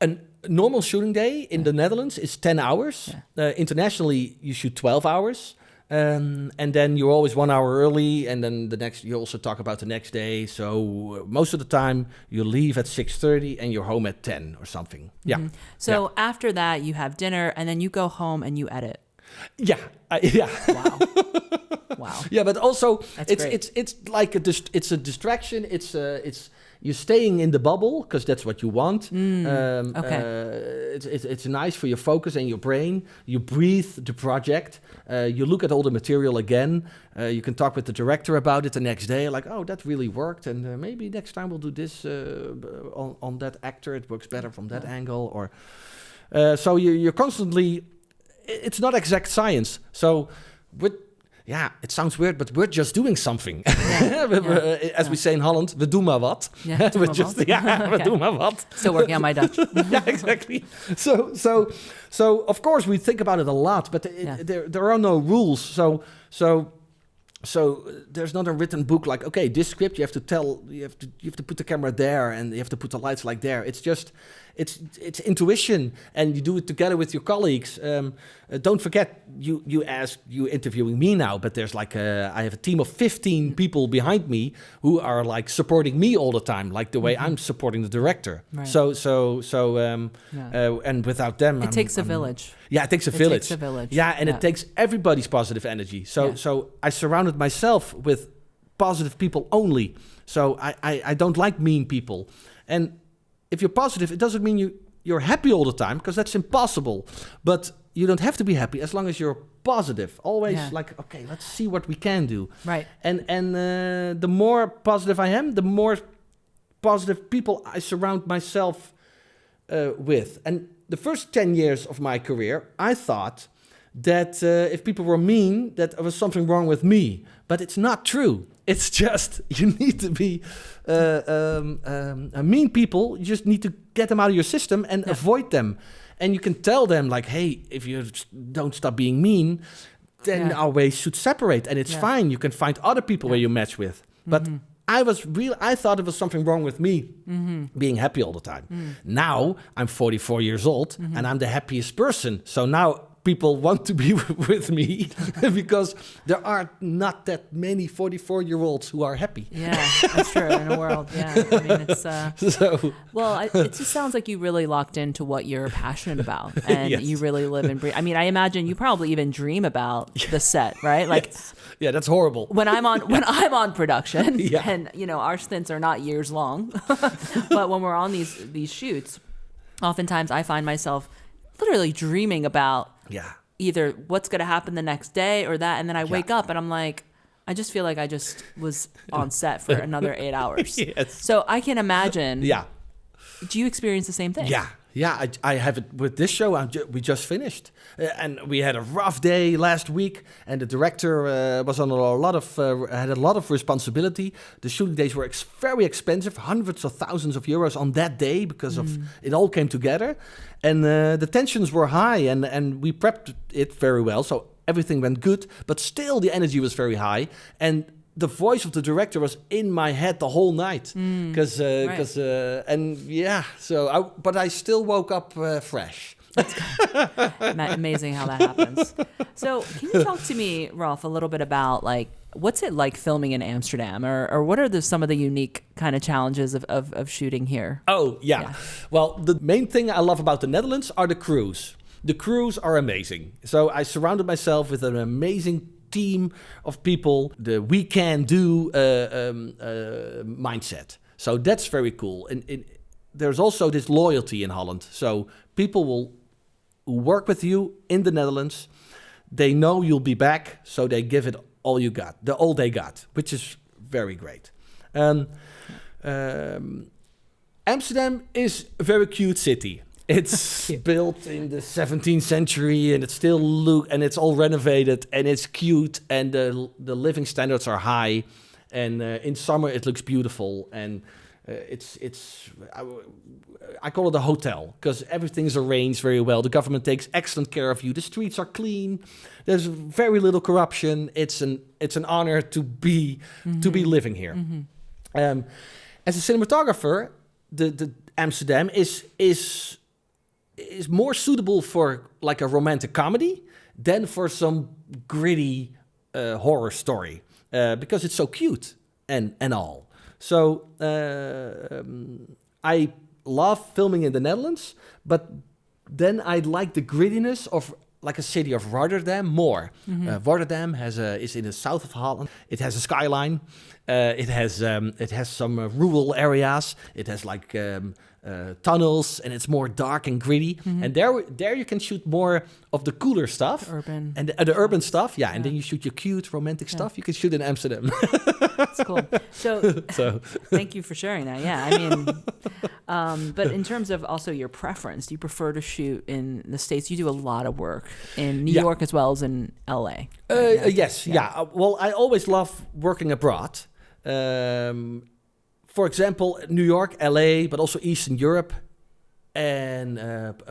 A normal shooting day in the Netherlands is 10 hours. Internationally, you shoot 12 hours. And then you're always 1 hour early, and then you also talk about the next day. So most of the time you leave at 6:30 and you're home at 10 or something. Yeah. So after that you have dinner and then you go home and you edit. Yeah. Wow. Yeah, but also That's it's like it's a distraction. It's you're staying in the bubble because that's what you want. It's nice for your focus and your brain. You breathe the project. You look at all the material again. You can talk with the director about it the next day. Like, oh, that really worked, and maybe next time we'll do this on that actor. It works better from that angle. Or so you're constantly. It's not exact science. So it sounds weird, but we're just doing something. As we say in Holland, we doen maar wat. We doen maar wat. Still working on my Dutch. Yeah, exactly. So of course we think about it a lot, but there are no rules. So there's not a written book like, okay, this script you have to put the camera there and you have to put the lights like there. It's just it's intuition, and you do it together with your colleagues. Don't forget, you interviewing me now, but there's like I have a team of 15 people behind me who are like supporting me all the time, like the way I'm supporting the director. Right. And without them, it takes a village. Yeah, it takes a village. Yeah, and it takes everybody's positive energy. So I surrounded myself with positive people only. So I don't like mean people. And if you're positive, it doesn't mean you're happy all the time, because that's impossible. But you don't have to be happy as long as you're positive. Always like, okay, let's see what we can do. Right. And the more positive I am, the more positive people I surround myself with. And the first 10 years of my career, I thought that if people were mean, that there was something wrong with me. But it's not true. It's just, you need to be mean people. You just need to get them out of your system and avoid them. And you can tell them, like, hey, if you don't stop being mean, then our ways should separate. And it's fine. You can find other people where you match with. But I thought it was something wrong with me being happy all the time. Now I'm 44 years old and I'm the happiest person. So now people want to be with me because there are not that many 44-year-olds who are happy. Yeah, that's true in a world. Yeah, I mean, it's it just sounds like you really locked into what you're passionate about, and Yes. you really live and breathe. I mean, I imagine you probably even dream about the set, right? Like, Yes. Yeah, that's horrible. when I'm on production, Yeah. and our stints are not years long, but when we're on these shoots, oftentimes I find myself literally dreaming about Yeah. either what's going to happen the next day or that, and then I wake up and I'm like, I just feel like I just was on set for another 8 hours. Yes. So I can imagine. Yeah. Do you experience the same thing? Yeah. I have it with this show. We just finished, and we had a rough day last week. And the director was on had a lot of responsibility. The shooting days were very expensive, hundreds of thousands of euros on that day because of it all came together, and the tensions were high. And we prepped it very well, so everything went good. But still, the energy was very high, and the voice of the director was in my head the whole night but I still woke up fresh. Amazing how that happens. So can you talk to me, Rolf, a little bit about like what's it like filming in Amsterdam, or what are some of the unique kind of challenges of shooting here? Oh yeah. Well, the main thing I love about the Netherlands are the crews. The crews are amazing. So I surrounded myself with an amazing team of people, the we can do mindset. So that's very cool. And there's also this loyalty in Holland. So people who work with you in the Netherlands, they know you'll be back, so they give it all they got, which is very great. Amsterdam is a very cute city. It's built in the 17th century, and it's all renovated, and it's cute, and the living standards are high, and in summer it looks beautiful, and I call it a hotel because everything is arranged very well. The government takes excellent care of you. The streets are clean. There's very little corruption. It's an honor to be living here. As a cinematographer, the Amsterdam is more suitable for like a romantic comedy than for some gritty horror story because it's so cute and all. So I love filming in the Netherlands, but then I like the grittiness of like a city of Rotterdam more. Rotterdam is in the south of Holland. It has a skyline. It has some rural areas. It has like tunnels, and it's more dark and gritty. And there you can shoot more of the cooler stuff, urban, and the urban stuff. Yeah, and then you shoot your cute romantic stuff. You can shoot in Amsterdam. That's cool. So thank you for sharing that. Yeah, I mean, but in terms of also your preference, do you prefer to shoot in the States? You do a lot of work in New York as well as in LA. Yes. Well, I always love working abroad. For example, New York, LA, but also Eastern Europe and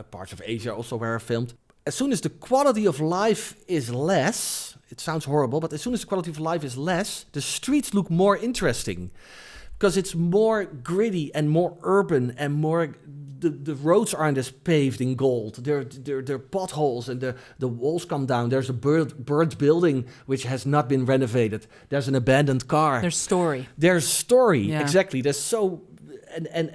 parts of Asia also where I filmed. As soon as the quality of life is less, it sounds horrible, but as soon as the quality of life is less, the streets look more interesting because it's more gritty and more urban and more... The roads aren't as paved in gold. They're potholes and the walls come down. There's a bird building which has not been renovated. There's an abandoned car. There's story. There's story, Yeah. exactly. There's so and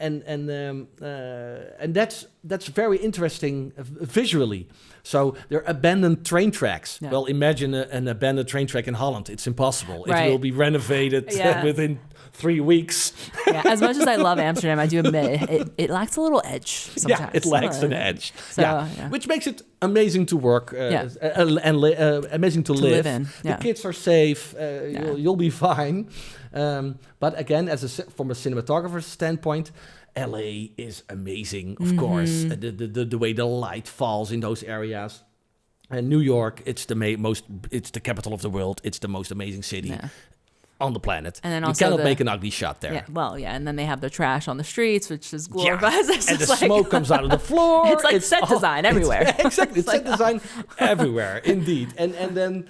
that's very interesting visually. So there are abandoned train tracks. Yeah. Well, imagine an abandoned train track in Holland. It's impossible. Right. It will be renovated within 3 weeks. Yeah, as much as I love Amsterdam, I do admit it lacks a little edge sometimes. Yeah, it lacks an edge. So, Which makes it amazing to work and amazing to live. in. The kids are safe. You'll be fine. But again, from a cinematographer's standpoint, LA is amazing, of course. The way the light falls in those areas. And New York, it's the capital of the world. It's the most amazing city on the planet. And then you also cannot make an ugly shot there. Yeah, and then they have the trash on the streets, which is glorified. Yeah. And the smoke comes out of the floor. It's like set design everywhere. Exactly, it's set design everywhere, indeed. And then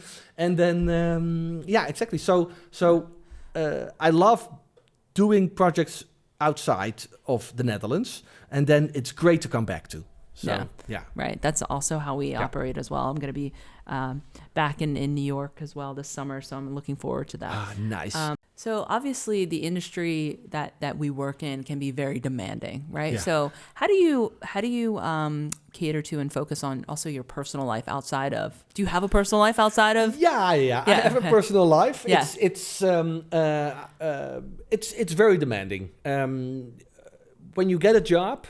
exactly. So I love doing projects outside of the Netherlands, and then it's great to come back to. So, yeah. Right. That's also how we operate as well. I'm going to be back in New York as well this summer, so I'm looking forward to that. Ah, nice. So obviously the industry that we work in can be very demanding, right? Yeah. So how do you cater to and focus on also your personal life outside of? Do you have a personal life outside of? Yeah. I have a personal life. Yeah. It's very demanding. When you get a job,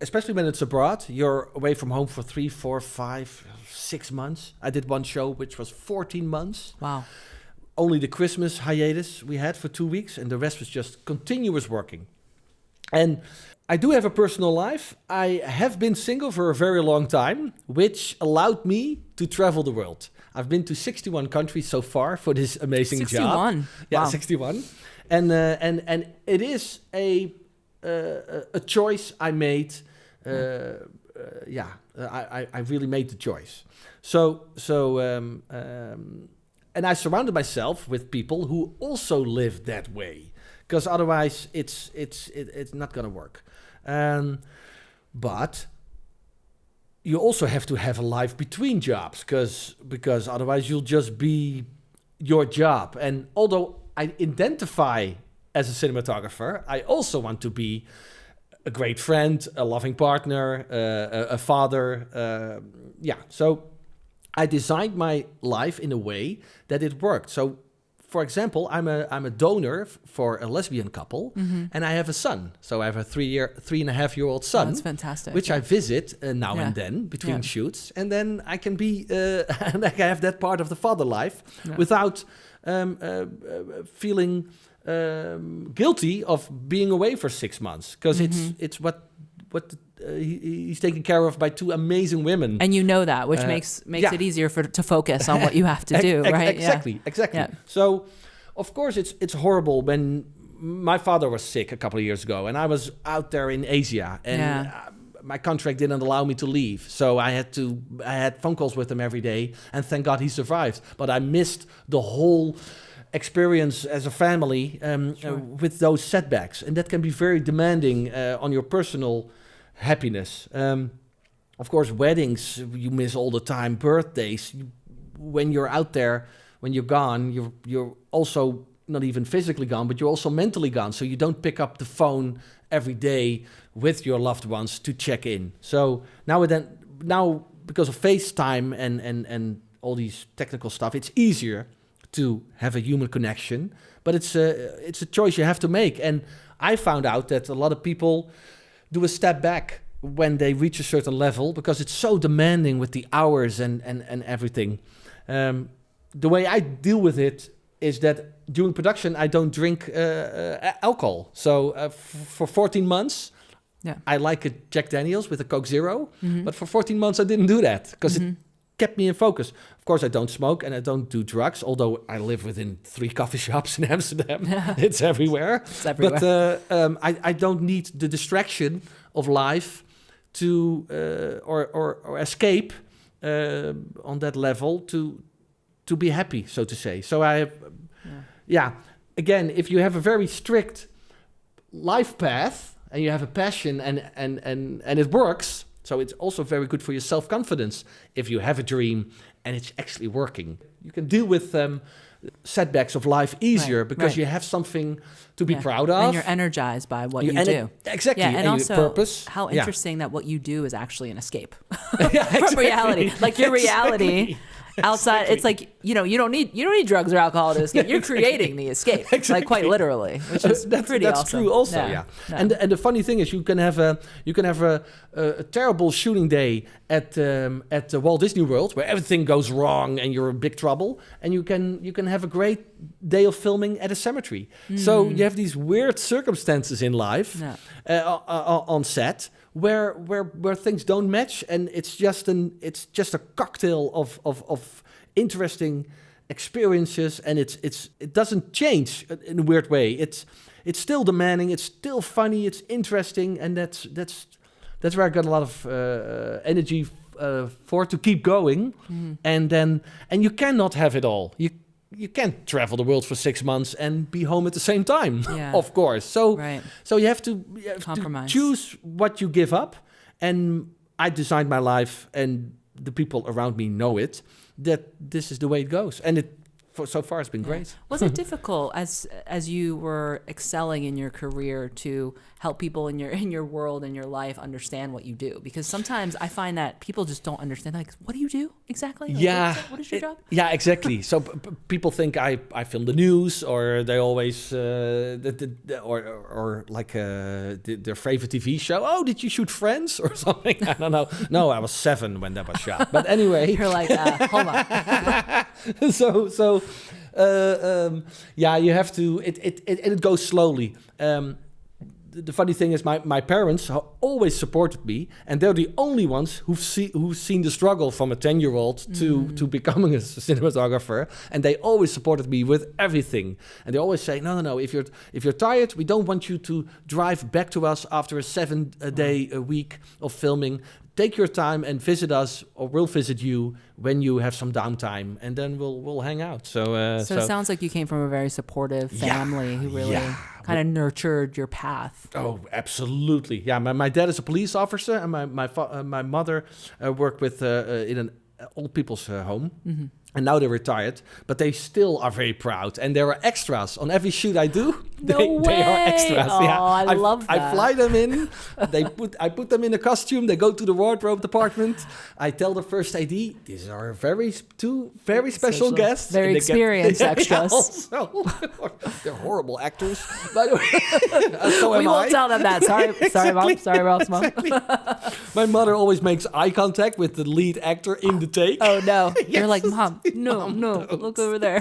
especially when it's abroad, you're away from home for 3, 4, 5, 6 months. I did one show which was 14 months. Wow. Only the Christmas hiatus we had for 2 weeks, and the rest was just continuous working. And I do have a personal life. I have been single for a very long time, which allowed me to travel the world. I've been to 61 countries so far for this amazing 61. job. Yeah, Wow. 61. And it is a choice I made. I really made the choice. And I surrounded myself with people who also live that way, because otherwise it's not going to work. But you also have to have a life between jobs, because otherwise you'll just be your job. And although I identify as a cinematographer, I also want to be a great friend, a loving partner, a father. So I designed my life in a way that it worked. So, for example, I'm a donor for a lesbian couple, and I have a son. So I have a 3.5-year-old son. Oh, that's fantastic. Which I visit now and then between shoots, and then I can be and I can have that part of the father life without feeling guilty of being away for 6 months, because it's what he's taken care of by 2 amazing women, and that, which makes it easier to focus on what you have to do, right? Exactly. Yeah. So, of course, it's horrible when my father was sick a couple of years ago, and I was out there in Asia, and my contract didn't allow me to leave, so I had phone calls with him every day, and thank God he survived. But I missed the whole experience as a family with those setbacks, and that can be very demanding on your personal happiness. Of course, weddings you miss all the time, birthdays. When you're out there, when you're gone, you're also not even physically gone, but you're also mentally gone. So you don't pick up the phone every day with your loved ones to check in. So now because of FaceTime and all these technical stuff, it's easier to have a human connection, but it's a choice you have to make. And I found out that a lot of people do a step back when they reach a certain level, because it's so demanding with the hours and everything. The way I deal with it is that during production I don't drink alcohol. So for 14 months, I like a Jack Daniels with a Coke Zero, but for 14 months I didn't do that, because it kept me in focus. Of course, I don't smoke and I don't do drugs, although I live within 3 coffee shops in Amsterdam. It's everywhere. It's everywhere. But I don't need the distraction of life to or escape on that level to be happy, so to say. So I have, again, if you have a very strict life path and you have a passion and it works, so it's also very good for your self-confidence if you have a dream and it's actually working. You can deal with setbacks of life easier because you have something to be proud of. And you're energized by what you do. Exactly. Yeah, and also purpose. How interesting that what you do is actually an escape from reality. Like your reality outside, it's like, you don't need drugs or alcohol to escape. You're creating the escape, like quite literally, which is pretty that's awesome. True also, yeah. And the funny thing is, you can have a terrible shooting day at the Walt Disney World where everything goes wrong and you're in big trouble, and you can have a great day of filming at a cemetery. So you have these weird circumstances in life on set where things don't match, and it's just a cocktail of interesting experiences, and it doesn't change in a weird way. It's still demanding, it's still funny, it's interesting, and that's where I got a lot of energy for to keep going. And you cannot have it all. you can't travel the world for 6 months and be home at the same time, Yeah. of course. So Right. so you have to Compromise. choose what you give up. And I designed my life, and the people around me know it, that this is the way it goes. And so far it's been great. Was it difficult as you were excelling in your career to help people in your world, in your life, understand what you do? Because sometimes I find that people just don't understand. Like, what do you do exactly? Like, Yeah. what is your job? Yeah, exactly. So people think I film the news, or they always or like their favorite TV show. Oh, did you shoot Friends or something? I don't know. No, I was 7 when that was shot. But anyway, You're like, hold on. yeah, you have to. It goes slowly. The funny thing is, my parents always supported me, and they're the only ones who've seen the struggle from a 10-year-old to becoming a cinematographer, and they always supported me with everything. And they always say, no, if you're tired, we don't want you to drive back to us after a 7-day a week of filming. Take your time and visit us, or we'll visit you when you have some downtime, and then we'll hang out. So it sounds like you came from a very supportive family who really kind of nurtured your path. Oh, absolutely. Yeah, my dad is a police officer, and my mother worked with in an old people's home. Mm-hmm. And now they're retired, but they still are very proud. And there are extras on every shoot I do. They are extras. Oh, yeah. I love that. I fly them in. I put them in a costume. They go to the wardrobe department. I tell the first AD, these are two very special guests. Very And experienced extras. Also, they're horrible actors, by the way. So We am won't I. tell them that. Sorry, Mom. Sorry, Ralph's mom. Exactly. My mother always makes eye contact with the lead actor in the take. Oh no! Yes. You're like, Mom, no, don't. look over there.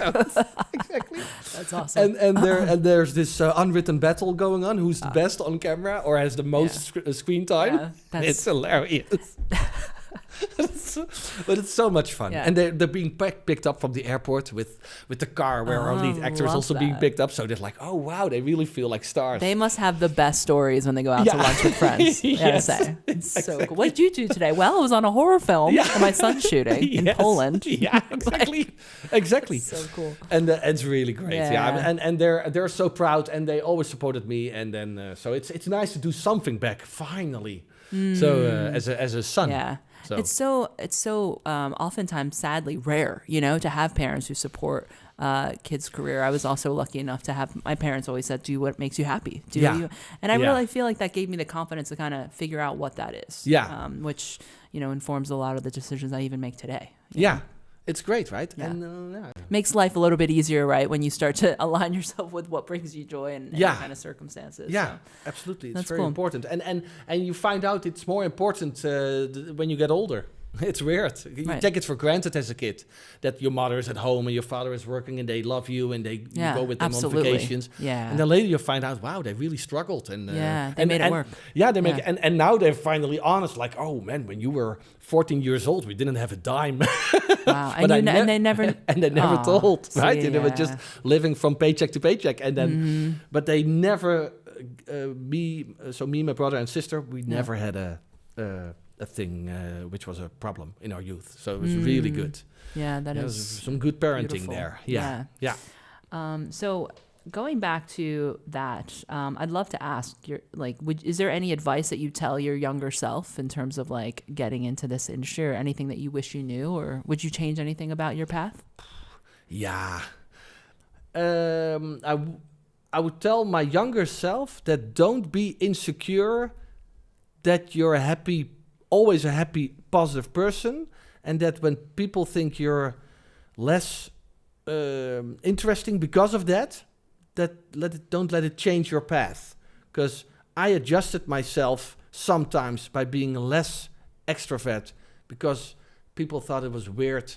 Exactly. That's awesome. And there's this unwritten battle going on. Who's the best on camera or has the most screen time? Yeah, It's hilarious. But it's so much fun. Yeah. And they're being picked up from the airport with the car where our lead actor is love also being that. picked up. So they're like, oh wow, they really feel like stars. They must have the best stories when they go out to Yeah. lunch with friends. I gotta Yes. say, it's so cool. What did you do today? Well, I was on a horror film Yeah. for my son's shooting in Yes. Poland. Yeah, exactly. Exactly. So cool. And it's really great. Yeah. Yeah. And they're so proud, and they always supported me. And then so it's nice to do something back finally. So as a son. Yeah. So. It's so oftentimes sadly rare, to have parents who support kids' career. I was also lucky enough to have my parents always said, do what makes you happy. And I really feel like that gave me the confidence to kind of figure out what that is. Yeah. Which, informs a lot of the decisions I even make today. Yeah. It's great, right? Yeah. And Makes life a little bit easier, right? When you start to align yourself with what brings you joy and kind of circumstances. Yeah, So. absolutely. It's That's very cool. important. And you find out it's more important when you get older. It's weird. You Right. take it for granted as a kid that your mother is at home and your father is working and they love you and you go with them absolutely. on vacations. Yeah. And then later you find out, wow, they really struggled. And they made it work. Yeah, they make Yeah. and now they're finally honest. Like, oh man, when you were 14 years old, we didn't have a dime. Wow. But and they never and they never Aw, told, right? see, They were yeah. just living from paycheck to paycheck, and then, but they never. Me, my brother and sister, we never had a thing which was a problem in our youth. So it was really good. Yeah, that There is was some good parenting beautiful. there. Yeah. So going back to that, I'd love to ask is there any advice that you tell your younger self in terms of like getting into this industry, or anything that you wish you knew, or would you change anything about your path? Yeah. I would tell my younger self that don't be insecure that you're always a happy, positive person, and that when people think you're less interesting because of that, don't let it change your path. Because I adjusted myself sometimes by being less extrovert because people thought it was weird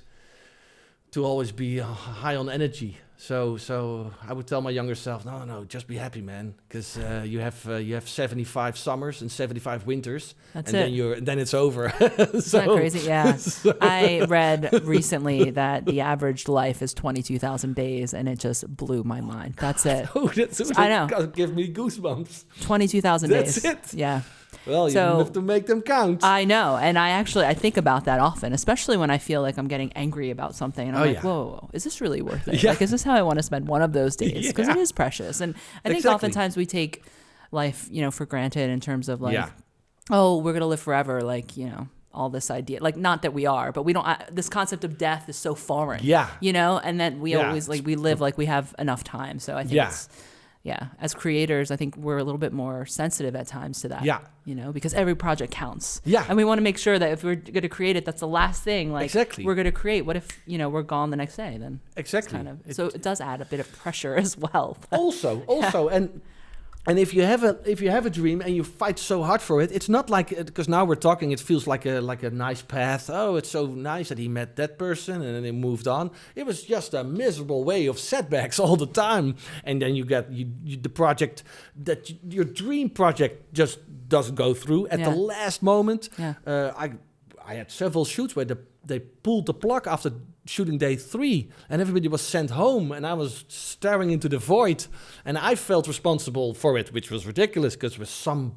to always be high on energy. So I would tell my younger self, no, just be happy, man, because you have 75 summers and 75 winters, That's and it. then it's over. Isn't that crazy? Yeah. I read recently that the average life is 22,000 days, and it just blew my mind. That's it. Oh, I know. Give me goosebumps. 22,000 days. That's it. Yeah. Well, you So- have to make them count. I know, and I think about that often, especially when I feel like I'm getting angry about something, and I'm like, whoa, is this really worth it? Yeah. Like, is this how I want to spend one of those days? Because it Yeah. is precious, and I think Exactly. oftentimes we take life, for granted in terms of like, Yeah. oh, we're gonna live forever, like all this idea, like not that we are, but we don't. This concept of death is so foreign, Yeah. and then we always like we live like we have enough time. So I think it's. Yeah, as creators, I think we're a little bit more sensitive at times to that. Yeah. Because every project counts. Yeah. And we want to make sure that if we're going to create it, that's the last thing. Like, Exactly. we're going to create. What if, we're gone the next day? Then it's Exactly. kind of, so it does add a bit of pressure as well. Also, and if you have a dream and you fight so hard for it, it's not like, because now we're talking, it feels like a nice path. Oh, it's so nice that he met that person and then they moved on. It was just a miserable way of setbacks all the time, and then you get the project that your dream project just doesn't go through at the last moment. Yeah. I had several shoots where they pulled the plug after shooting day 3, and everybody was sent home, and I was staring into the void, and I felt responsible for it, which was ridiculous because there was some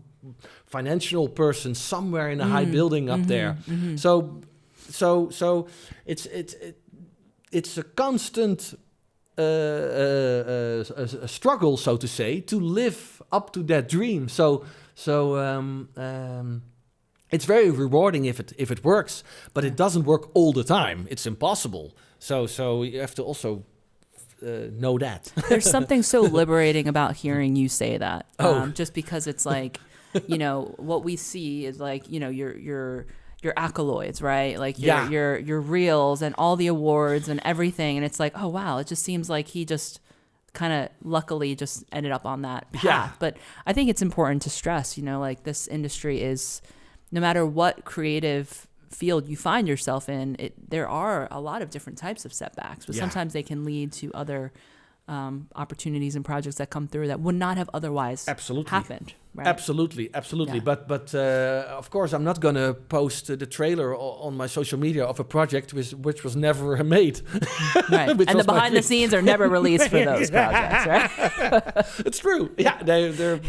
financial person somewhere in a high building up there. So it's a constant a struggle, so to say, to live up to that dream. It's very rewarding if it works, but it doesn't work all the time. It's impossible. So you have to also know that. There's something so liberating about hearing you say that. Just because it's like, what we see is like, your accolades, right? Like your reels and all the awards and everything. And it's like, oh, wow, it just seems like he just kind of luckily just ended up on that path. Yeah. But I think it's important to stress, like this industry is, no matter what creative field you find yourself in, there are a lot of different types of setbacks, but sometimes they can lead to other opportunities and projects that come through that would not have otherwise happened. Right? Absolutely. Yeah. But of course, I'm not going to post the trailer on my social media of a project which was never made. Right. And the behind the scenes are never released for those projects, right? It's true. Yeah,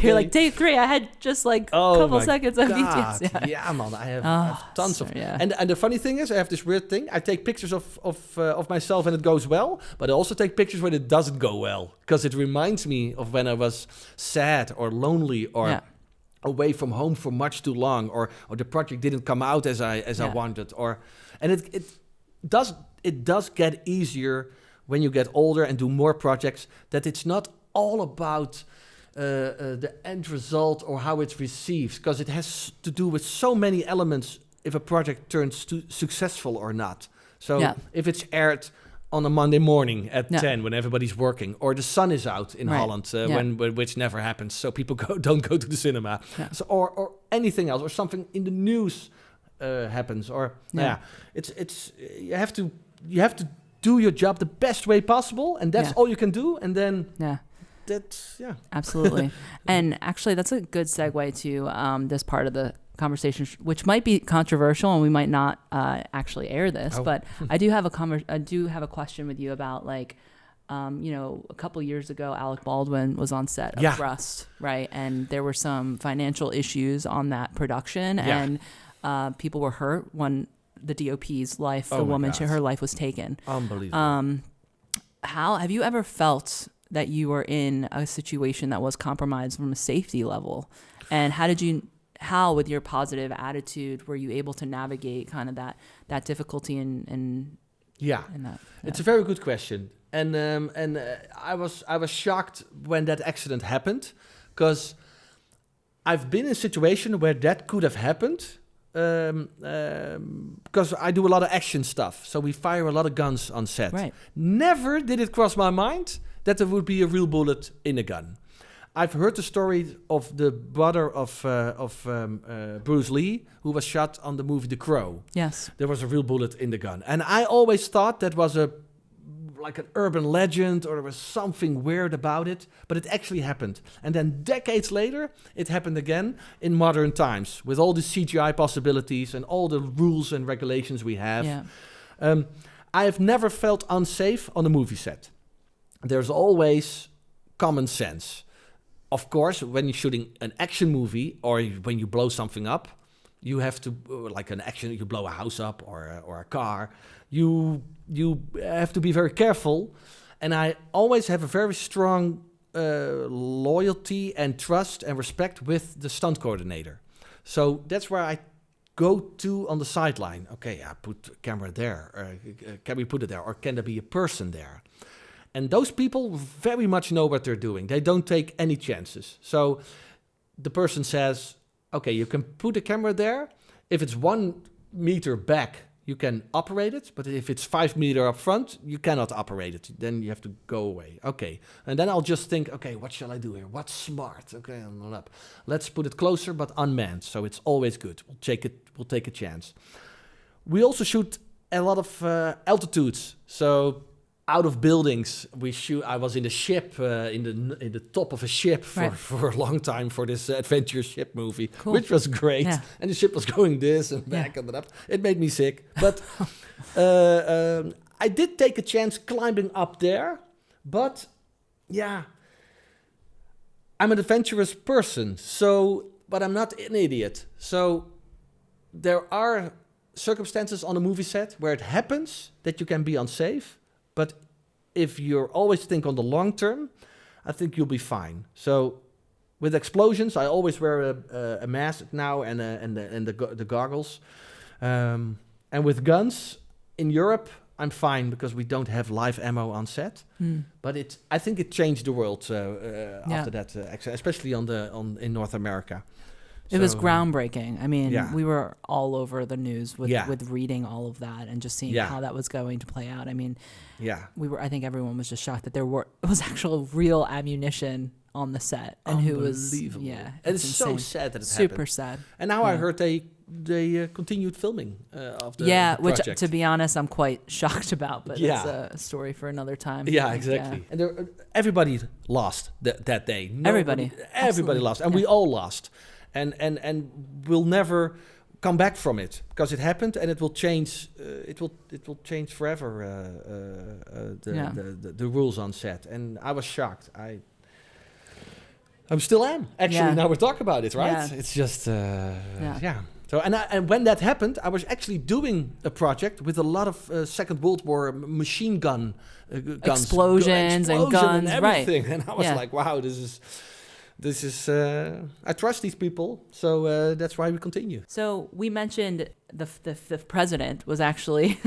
You're like, day 3, I had just like a couple seconds of details. Yeah, man, I have tons of. Yeah. And the funny thing is, I have this weird thing. I take pictures of myself and it goes well, but I also take pictures when it doesn't go well, because it reminds me of when I was sad or lonely or away from home for much too long, or the project didn't come out as I wanted, and it does get easier when you get older and do more projects, that it's not all about the end result or how it's received, because it has to do with so many elements if a project turns successful or not. So if it's aired on a Monday morning at 10 when everybody's working, or the sun is out in Holland, which never happens, so people don't go to the cinema, so, or anything else, or something in the news happens, or it's you have to do your job the best way possible, and that's all you can do, and then that's absolutely. And actually, that's a good segue to this part of the conversation, which might be controversial, and we might not actually air this, but I do have a question with you about, like, a couple years ago, Alec Baldwin was on set of Rust, right? And there were some financial issues on that production, and people were hurt when the DOP's life, the woman, her life was taken. Unbelievable. How have you ever felt that you were in a situation that was compromised from a safety level, and how, with your positive attitude, were you able to navigate kind of that difficulty and that? It's a very good question, and I was shocked when that accident happened, because I've been in a situation where that could have happened, because I do a lot of action stuff, so we fire a lot of guns on set. Right. Never did it cross my mind that there would be a real bullet in a gun. I've heard the story of the brother of Bruce Lee, who was shot on the movie The Crow. Yes. There was a real bullet in the gun. And I always thought that was a like an urban legend, or there was something weird about it, but it actually happened. And then decades later, it happened again in modern times with all the CGI possibilities and all the rules and regulations we have. Yeah. I have never felt unsafe on a movie set. There's always common sense. Of course, when you're shooting an action movie or when you blow something up, you have to, like an action, you blow a house up or a car, you have to be very careful. And I always have a very strong loyalty and trust and respect with the stunt coordinator. So that's where I go to on the sideline. Okay, I put a camera there. Can we put it there? Or can there be a person there? And those people very much know what they're doing. They don't take any chances. So the person says, okay, you can put a camera there. If it's 1 meter back, you can operate it. But if it's 5 meters up front, you cannot operate it. Then you have to go away. Okay. And then I'll just think, okay, what shall I do here? What's smart? Okay, let's put it closer, but unmanned. So it's always good. We'll take a chance. We also shoot a lot of altitudes. So out of buildings, we shoot. I was in the ship, in the top of a ship for a long time for this adventure ship movie, which was great. Yeah. And the ship was going this and back and up. It made me sick, but I did take a chance climbing up there. But yeah, I'm an adventurous person. But I'm not an idiot. So there are circumstances on a movie set where it happens that you can be unsafe. But if you always think on the long term, I think you'll be fine. So with explosions, I always wear a mask now and the goggles. And with guns in Europe, I'm fine because we don't have live ammo on set. But I think it changed the world after that, especially in North America. It was groundbreaking. I mean, we were all over the news with reading all of that and just seeing how that was going to play out. I mean, I think everyone was just shocked that it was actual real ammunition on the set and who was and it's so sad that it super happened. Sad. And now I heard they continued filming of the which project. To be honest, I'm quite shocked about, but it's a story for another time. Yeah, exactly. And everybody lost that day. Everybody lost, and we all lost. And we'll never come back from it because it happened and it will change. It will change forever. The rules on set, and I was shocked. I'm still am actually. Now we talk about it, right? Yeah. It's just So and when that happened, I was actually doing a project with a lot of Second World War machine gun guns, explosions and guns, and everything. Right? And I was like, wow, this is I trust these people, so that's why we continue. So we mentioned the president was actually,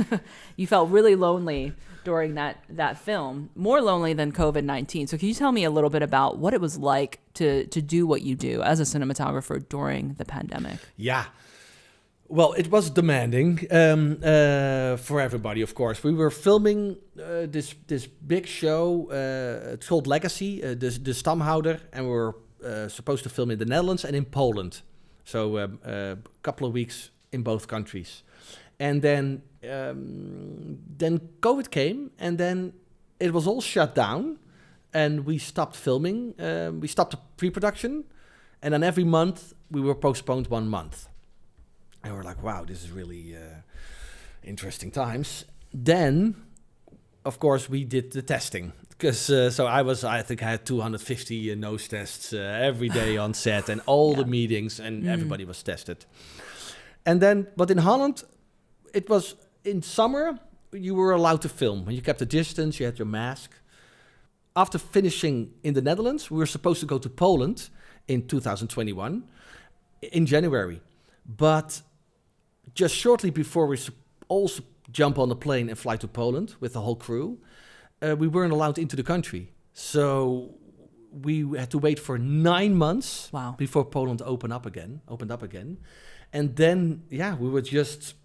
you felt really lonely during that film, more lonely than COVID-19. So can you tell me a little bit about what it was like to do what you do as a cinematographer during the pandemic? Yeah. Well, it was demanding for everybody, of course. We were filming this big show. It's called Legacy, the Stamhouder, and we were supposed to film in the Netherlands and in Poland. So a couple of weeks in both countries. And then COVID came, and then it was all shut down, and we stopped filming. We stopped the pre-production, and then every month we were postponed 1 month. And we're like, wow, this is really interesting times. Then, of course, we did the testing. Because I think I had 250 nose tests every day on set and all the meetings, and everybody was tested. And then, but in Holland, it was in summer, you were allowed to film. When you kept a distance, you had your mask. After finishing in the Netherlands, we were supposed to go to Poland in 2021, in January. But just shortly before we all jump on the plane and fly to Poland with the whole crew, we weren't allowed into the country. So we had to wait for 9 months before Poland opened up again. And then, we were just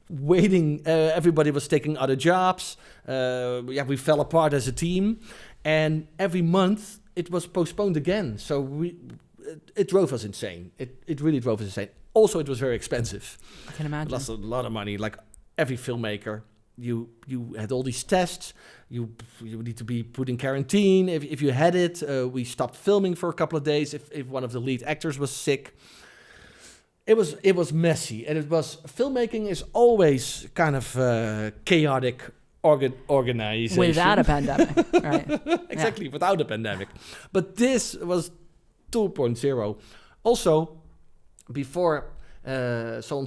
waiting. Everybody was taking other jobs. We fell apart as a team. And every month it was postponed again. So it drove us insane. It really drove us insane. Also, it was very expensive. I can imagine. We lost a lot of money, like every filmmaker. you had all these tests. You need to be put in quarantine. If you had it, we stopped filming for a couple of days. If one of the lead actors was sick, it was messy, and filmmaking is always kind of chaotic organization without a pandemic, right? Exactly, without a pandemic. But this was 2.0. Also, before so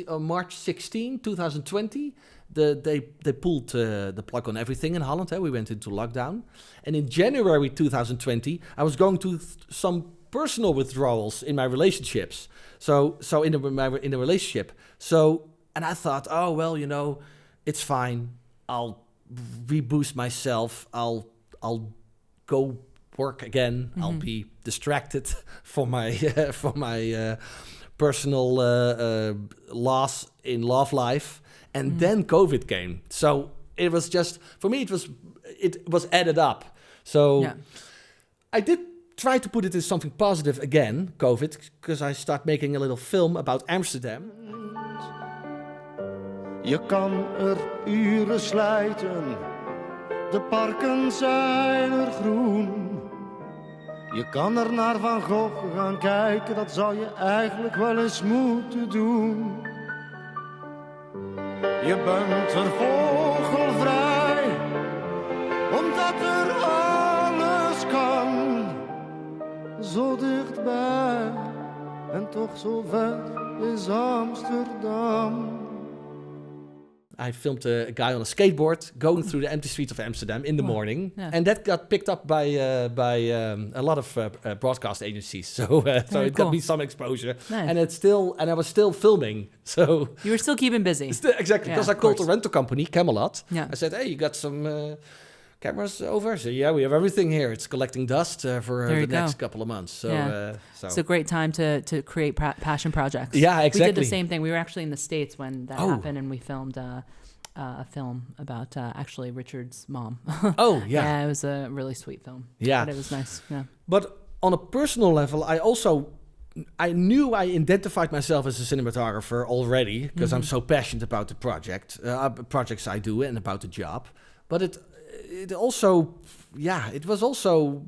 on March 16, 2020. They pulled the plug on everything in Holland. We went into lockdown. And in January 2020, I was going through some personal withdrawals in my relationships. So in the relationship. And I thought, oh, well, it's fine. I'll reboost myself. I'll go work again. I'll be distracted from my personal loss in love life. And then COVID came. So it was just, for me, it was added up. So I did try to put it as something positive again, COVID, because I start making a little film about Amsterdam. Je kan uren slijten, de parken zijn groen. Je kan naar Van Gogh gaan kijken, dat zou je eigenlijk wel eens moeten doen. Je bent vogelvrij, omdat alles kan. Zo dichtbij en toch zo ver is Amsterdam. I filmed a guy on a skateboard going through the empty streets of Amsterdam in the morning, and that got picked up by a lot of broadcast agencies. So it got me some exposure, Nice. and I was still filming. So You were still keeping busy. Exactly, because I called the rental company Camelot. Yeah. I said, "Hey, you got some cameras over?" So yeah, we have everything here. It's collecting dust for the next couple of months. So It's a great time to create passion projects. Yeah, exactly. We did the same thing. We were actually in the States when that happened, and we filmed a film about actually Richard's mom. Oh, yeah. Yeah, it was a really sweet film. Yeah. But it was nice, yeah. But on a personal level, I knew I identified myself as a cinematographer already, because I'm so passionate about the projects I do and about the job. But it also, it was also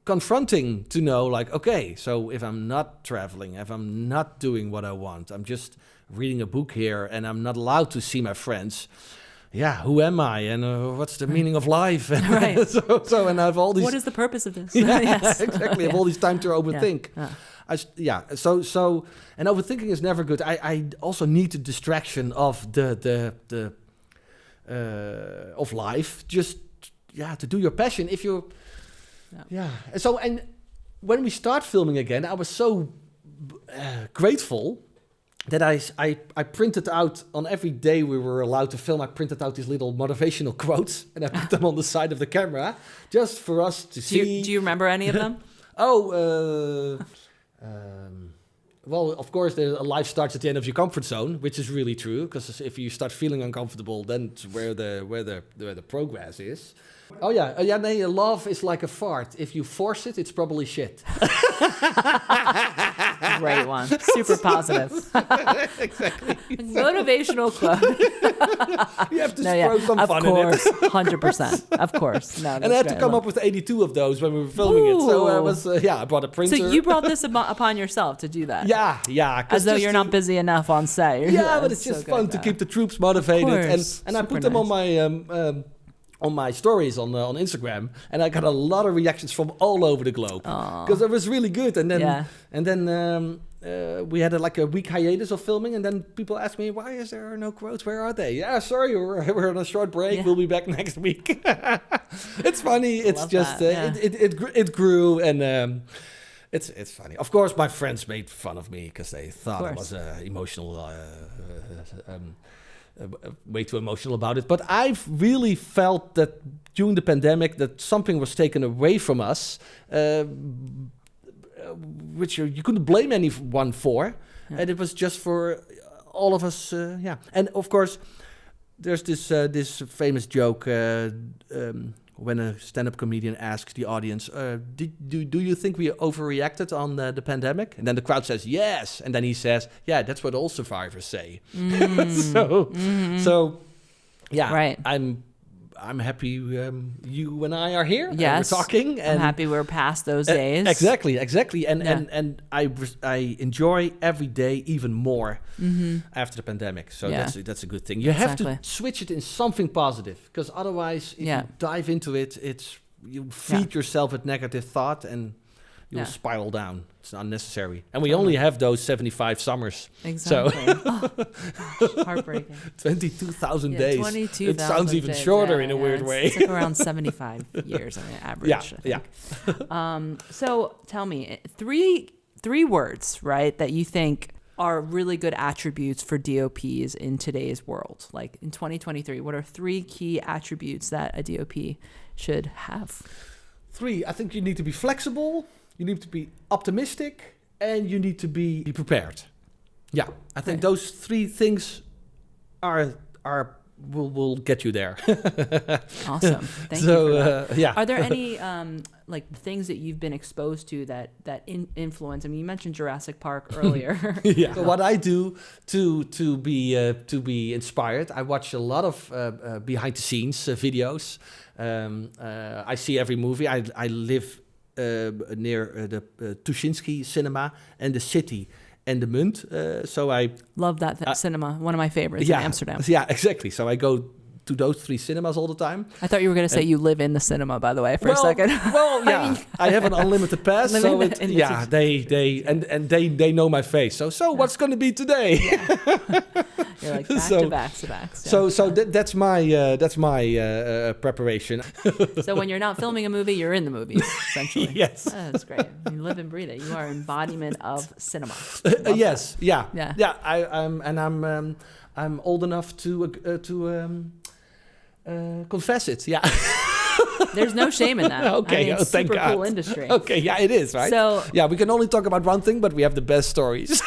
confronting to know, like, okay, so if I'm not traveling, if I'm not doing what I want, I'm just reading a book here and I'm not allowed to see my friends. Yeah, who am I, and what's the meaning of life? Right. so and I have all these. What is the purpose of this? Yes, exactly. I have all this time to overthink. Yeah. So and overthinking is never good. I also need the distraction of the of life, just to do your passion. If you're So and when we start filming again, I was so grateful that I printed out on every day we were allowed to film. I printed out these little motivational quotes and I put them on the side of the camera just for us to see. Do you remember any of them? Well, of course, life starts at the end of your comfort zone, which is really true. Because if you start feeling uncomfortable, then it's where the progress is. Oh yeah, love is like a fart. If you force it, it's probably shit. Great one. Super positive. Exactly. Motivational quote. You have to throw some fun in it. Of course, 100%. Of course. No, and I had to come up with 82 of those when we were filming it. So I was, I brought a printer. So you brought this upon yourself to do that? Yeah. As though you're not busy enough on set. But it's just fun to keep the troops motivated. And I put them on my stories on Instagram, and I got a lot of reactions from all over the globe because it was really good. And then we had a week hiatus of filming, and then people asked me, "Why is there no quotes? Where are they?" Yeah, sorry, we're on a short break. Yeah. We'll be back next week. It's funny. It's just it grew, and it's funny. Of course, my friends made fun of me because they thought I was emotional. Way too emotional about it, but I've really felt that during the pandemic that something was taken away from us, which you couldn't blame anyone for, and it was just for all of us. And of course, there's this famous joke when a stand-up comedian asks the audience, "Do you think we overreacted on the pandemic?" And then the crowd says yes, and then he says, "Yeah, that's what all survivors say." So yeah, Right. I'm happy you and I are here. And Yes. we're talking. And I'm happy we're past those days. Exactly. And Yeah. and I enjoy every day even more after the pandemic. So Yeah. that's a good thing. You have to Exactly. switch it in something positive, because otherwise, if Yeah. you dive into it, you feed yourself with negative thought and you'll Yeah. spiral down. It's unnecessary. And we only have those 75 summers. Exactly. Heartbreaking. 22,000 Yeah, days. 22,000 It sounds even days. shorter Yeah, in a yeah, weird it's- way. It's like around 75 years on average. Yeah, I think. So tell me, three words, right, that you think are really good attributes for DOPs in today's world. Like in 2023, what are 3 key attributes that a DOP should have? 3, I think you need to be flexible, you need to be optimistic, and you need to be prepared. Yeah, I think those 3 things will get you there. Awesome. Thank you for that. yeah. Are there any like things that you've been exposed to that influence? I mean, you mentioned Jurassic Park earlier. Yeah. So what I do to be inspired, I watch a lot of behind the scenes videos. I see every movie. I live near the Tuschinski cinema and the City and the Munt. So I Love that cinema. One of my favorites in Amsterdam. Yeah, exactly. So I go to those 3 cinemas all the time. I thought you were going to say you live in the cinema, by the way, for a second. Well, yeah, I have an unlimited pass, so they know my face. So what's going to be today? You're like back So- to back. Yeah. So that's my preparation. So when you're not filming a movie, you're in the movie, essentially. Yes. Oh, that's great. You live and breathe it. You are embodiment of cinema. Yes, yeah. Yeah. I'm old enough to confess it. Yeah. There's no shame in that. Okay, I mean, it's thank super God. cool industry. Okay, yeah, it is, right? So- yeah, we can only talk about one thing, but we have the best stories.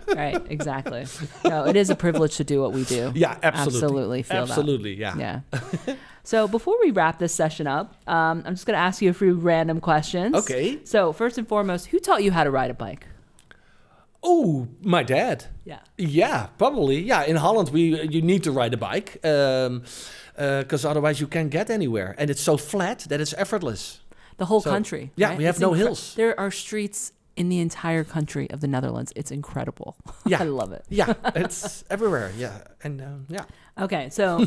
Right, exactly. No, it is a privilege to do what we do. Yeah, absolutely. Absolutely feel Absolutely, that. yeah. Yeah. So before we wrap this session up, I'm just going to ask you a few random questions. Okay. So first and foremost, who taught you how to ride a bike? Oh, my dad. Yeah. Yeah, probably. Yeah, in Holland, you need to ride a bike because otherwise you can't get anywhere. And it's so flat that it's effortless. The whole country. Yeah, right? we have no hills. There are streets in the entire country of the Netherlands. It's incredible. Yeah. I love it. Yeah, it's everywhere. Yeah, and yeah. Okay, so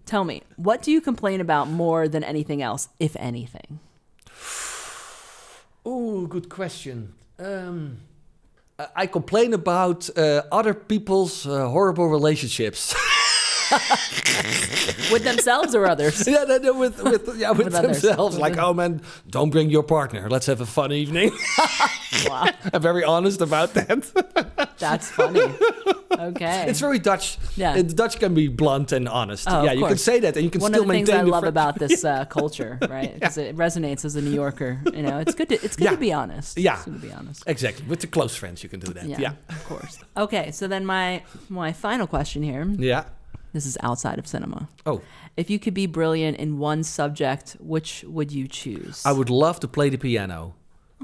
tell me, what do you complain about more than anything else, if anything? Oh, good question. I complain about other people's horrible relationships. With themselves or others? with With others. themselves. Like, oh man, don't bring your partner. Let's have a fun evening. Wow, I'm very honest about that. that's funny. Okay. It's very Dutch. Yeah. The Dutch can be blunt and honest. Oh, yeah, of you can course. say that, and you can One still of the things maintain. I love about this culture, right? Because it resonates as a New Yorker. You know, it's good to be honest. Yeah. It's good to be honest. Exactly. With the close friends, you can do that. Yeah. Of course. Okay, so then my final question here. Yeah. This is outside of cinema. Oh, If you could be brilliant in one subject, which would you choose? I would love to play the piano.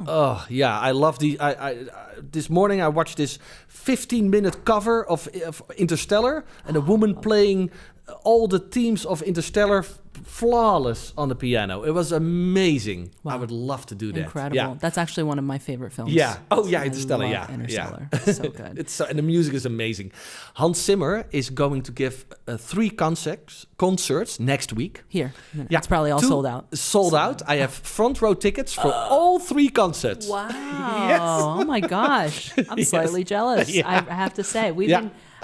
Oh yeah, I love the. This morning I watched this 15-minute cover of Interstellar, and a woman playing all the themes of Interstellar flawless on the piano. It was amazing. Wow. I would love to do that. Incredible. Yeah. That's actually one of my favorite films. Yeah. Oh yeah, I Interstellar. love Yeah. Interstellar. Yeah. So good. It's and the music is amazing. Hans Zimmer is going to give 3 concerts next week. Here. Yeah, It's probably all 2 sold out. Sold out. I have front row tickets for all 3 concerts. Wow. Yes. Oh my gosh. I'm Yes. slightly jealous. Yeah. I have to say.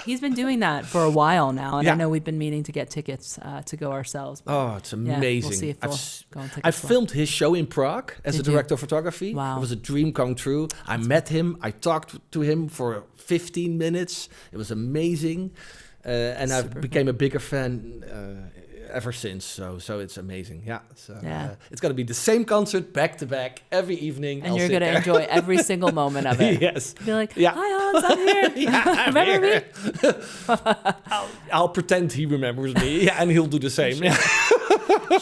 He's been doing that for a while now, and I Yeah. know we've been meaning to get tickets to go ourselves. But Oh, it's yeah, amazing. we'll see if I've we'll s- go and take I a slot. filmed his show in Prague as Did a you? director of photography. Wow. It was a dream come true. I met him. I talked to him for 15 minutes. It was amazing. And I Super became a bigger fan ever since. So it's amazing. Yeah. So Yeah. it's going to be the same concert back to back every evening. And I'll you're sit going to there. enjoy every single moment of it. Yes. Be like, Yeah. hi Hans, I'm here. Yeah, I'm Remember here. me? I'll pretend he remembers me. Yeah, and he'll do the same. Yeah.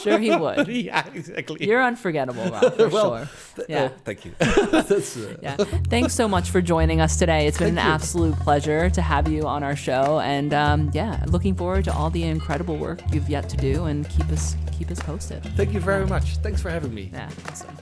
Sure he would. Yeah, exactly. You're unforgettable, Ralph, for sure. Yeah. Thank you. That's, Yeah. Thanks so much for joining us today. It's been Thank an you. absolute pleasure to have you on our show. And looking forward to all the incredible work you've yet to do, and keep us posted. Thank you very much. Thanks for having me. Yeah. Awesome.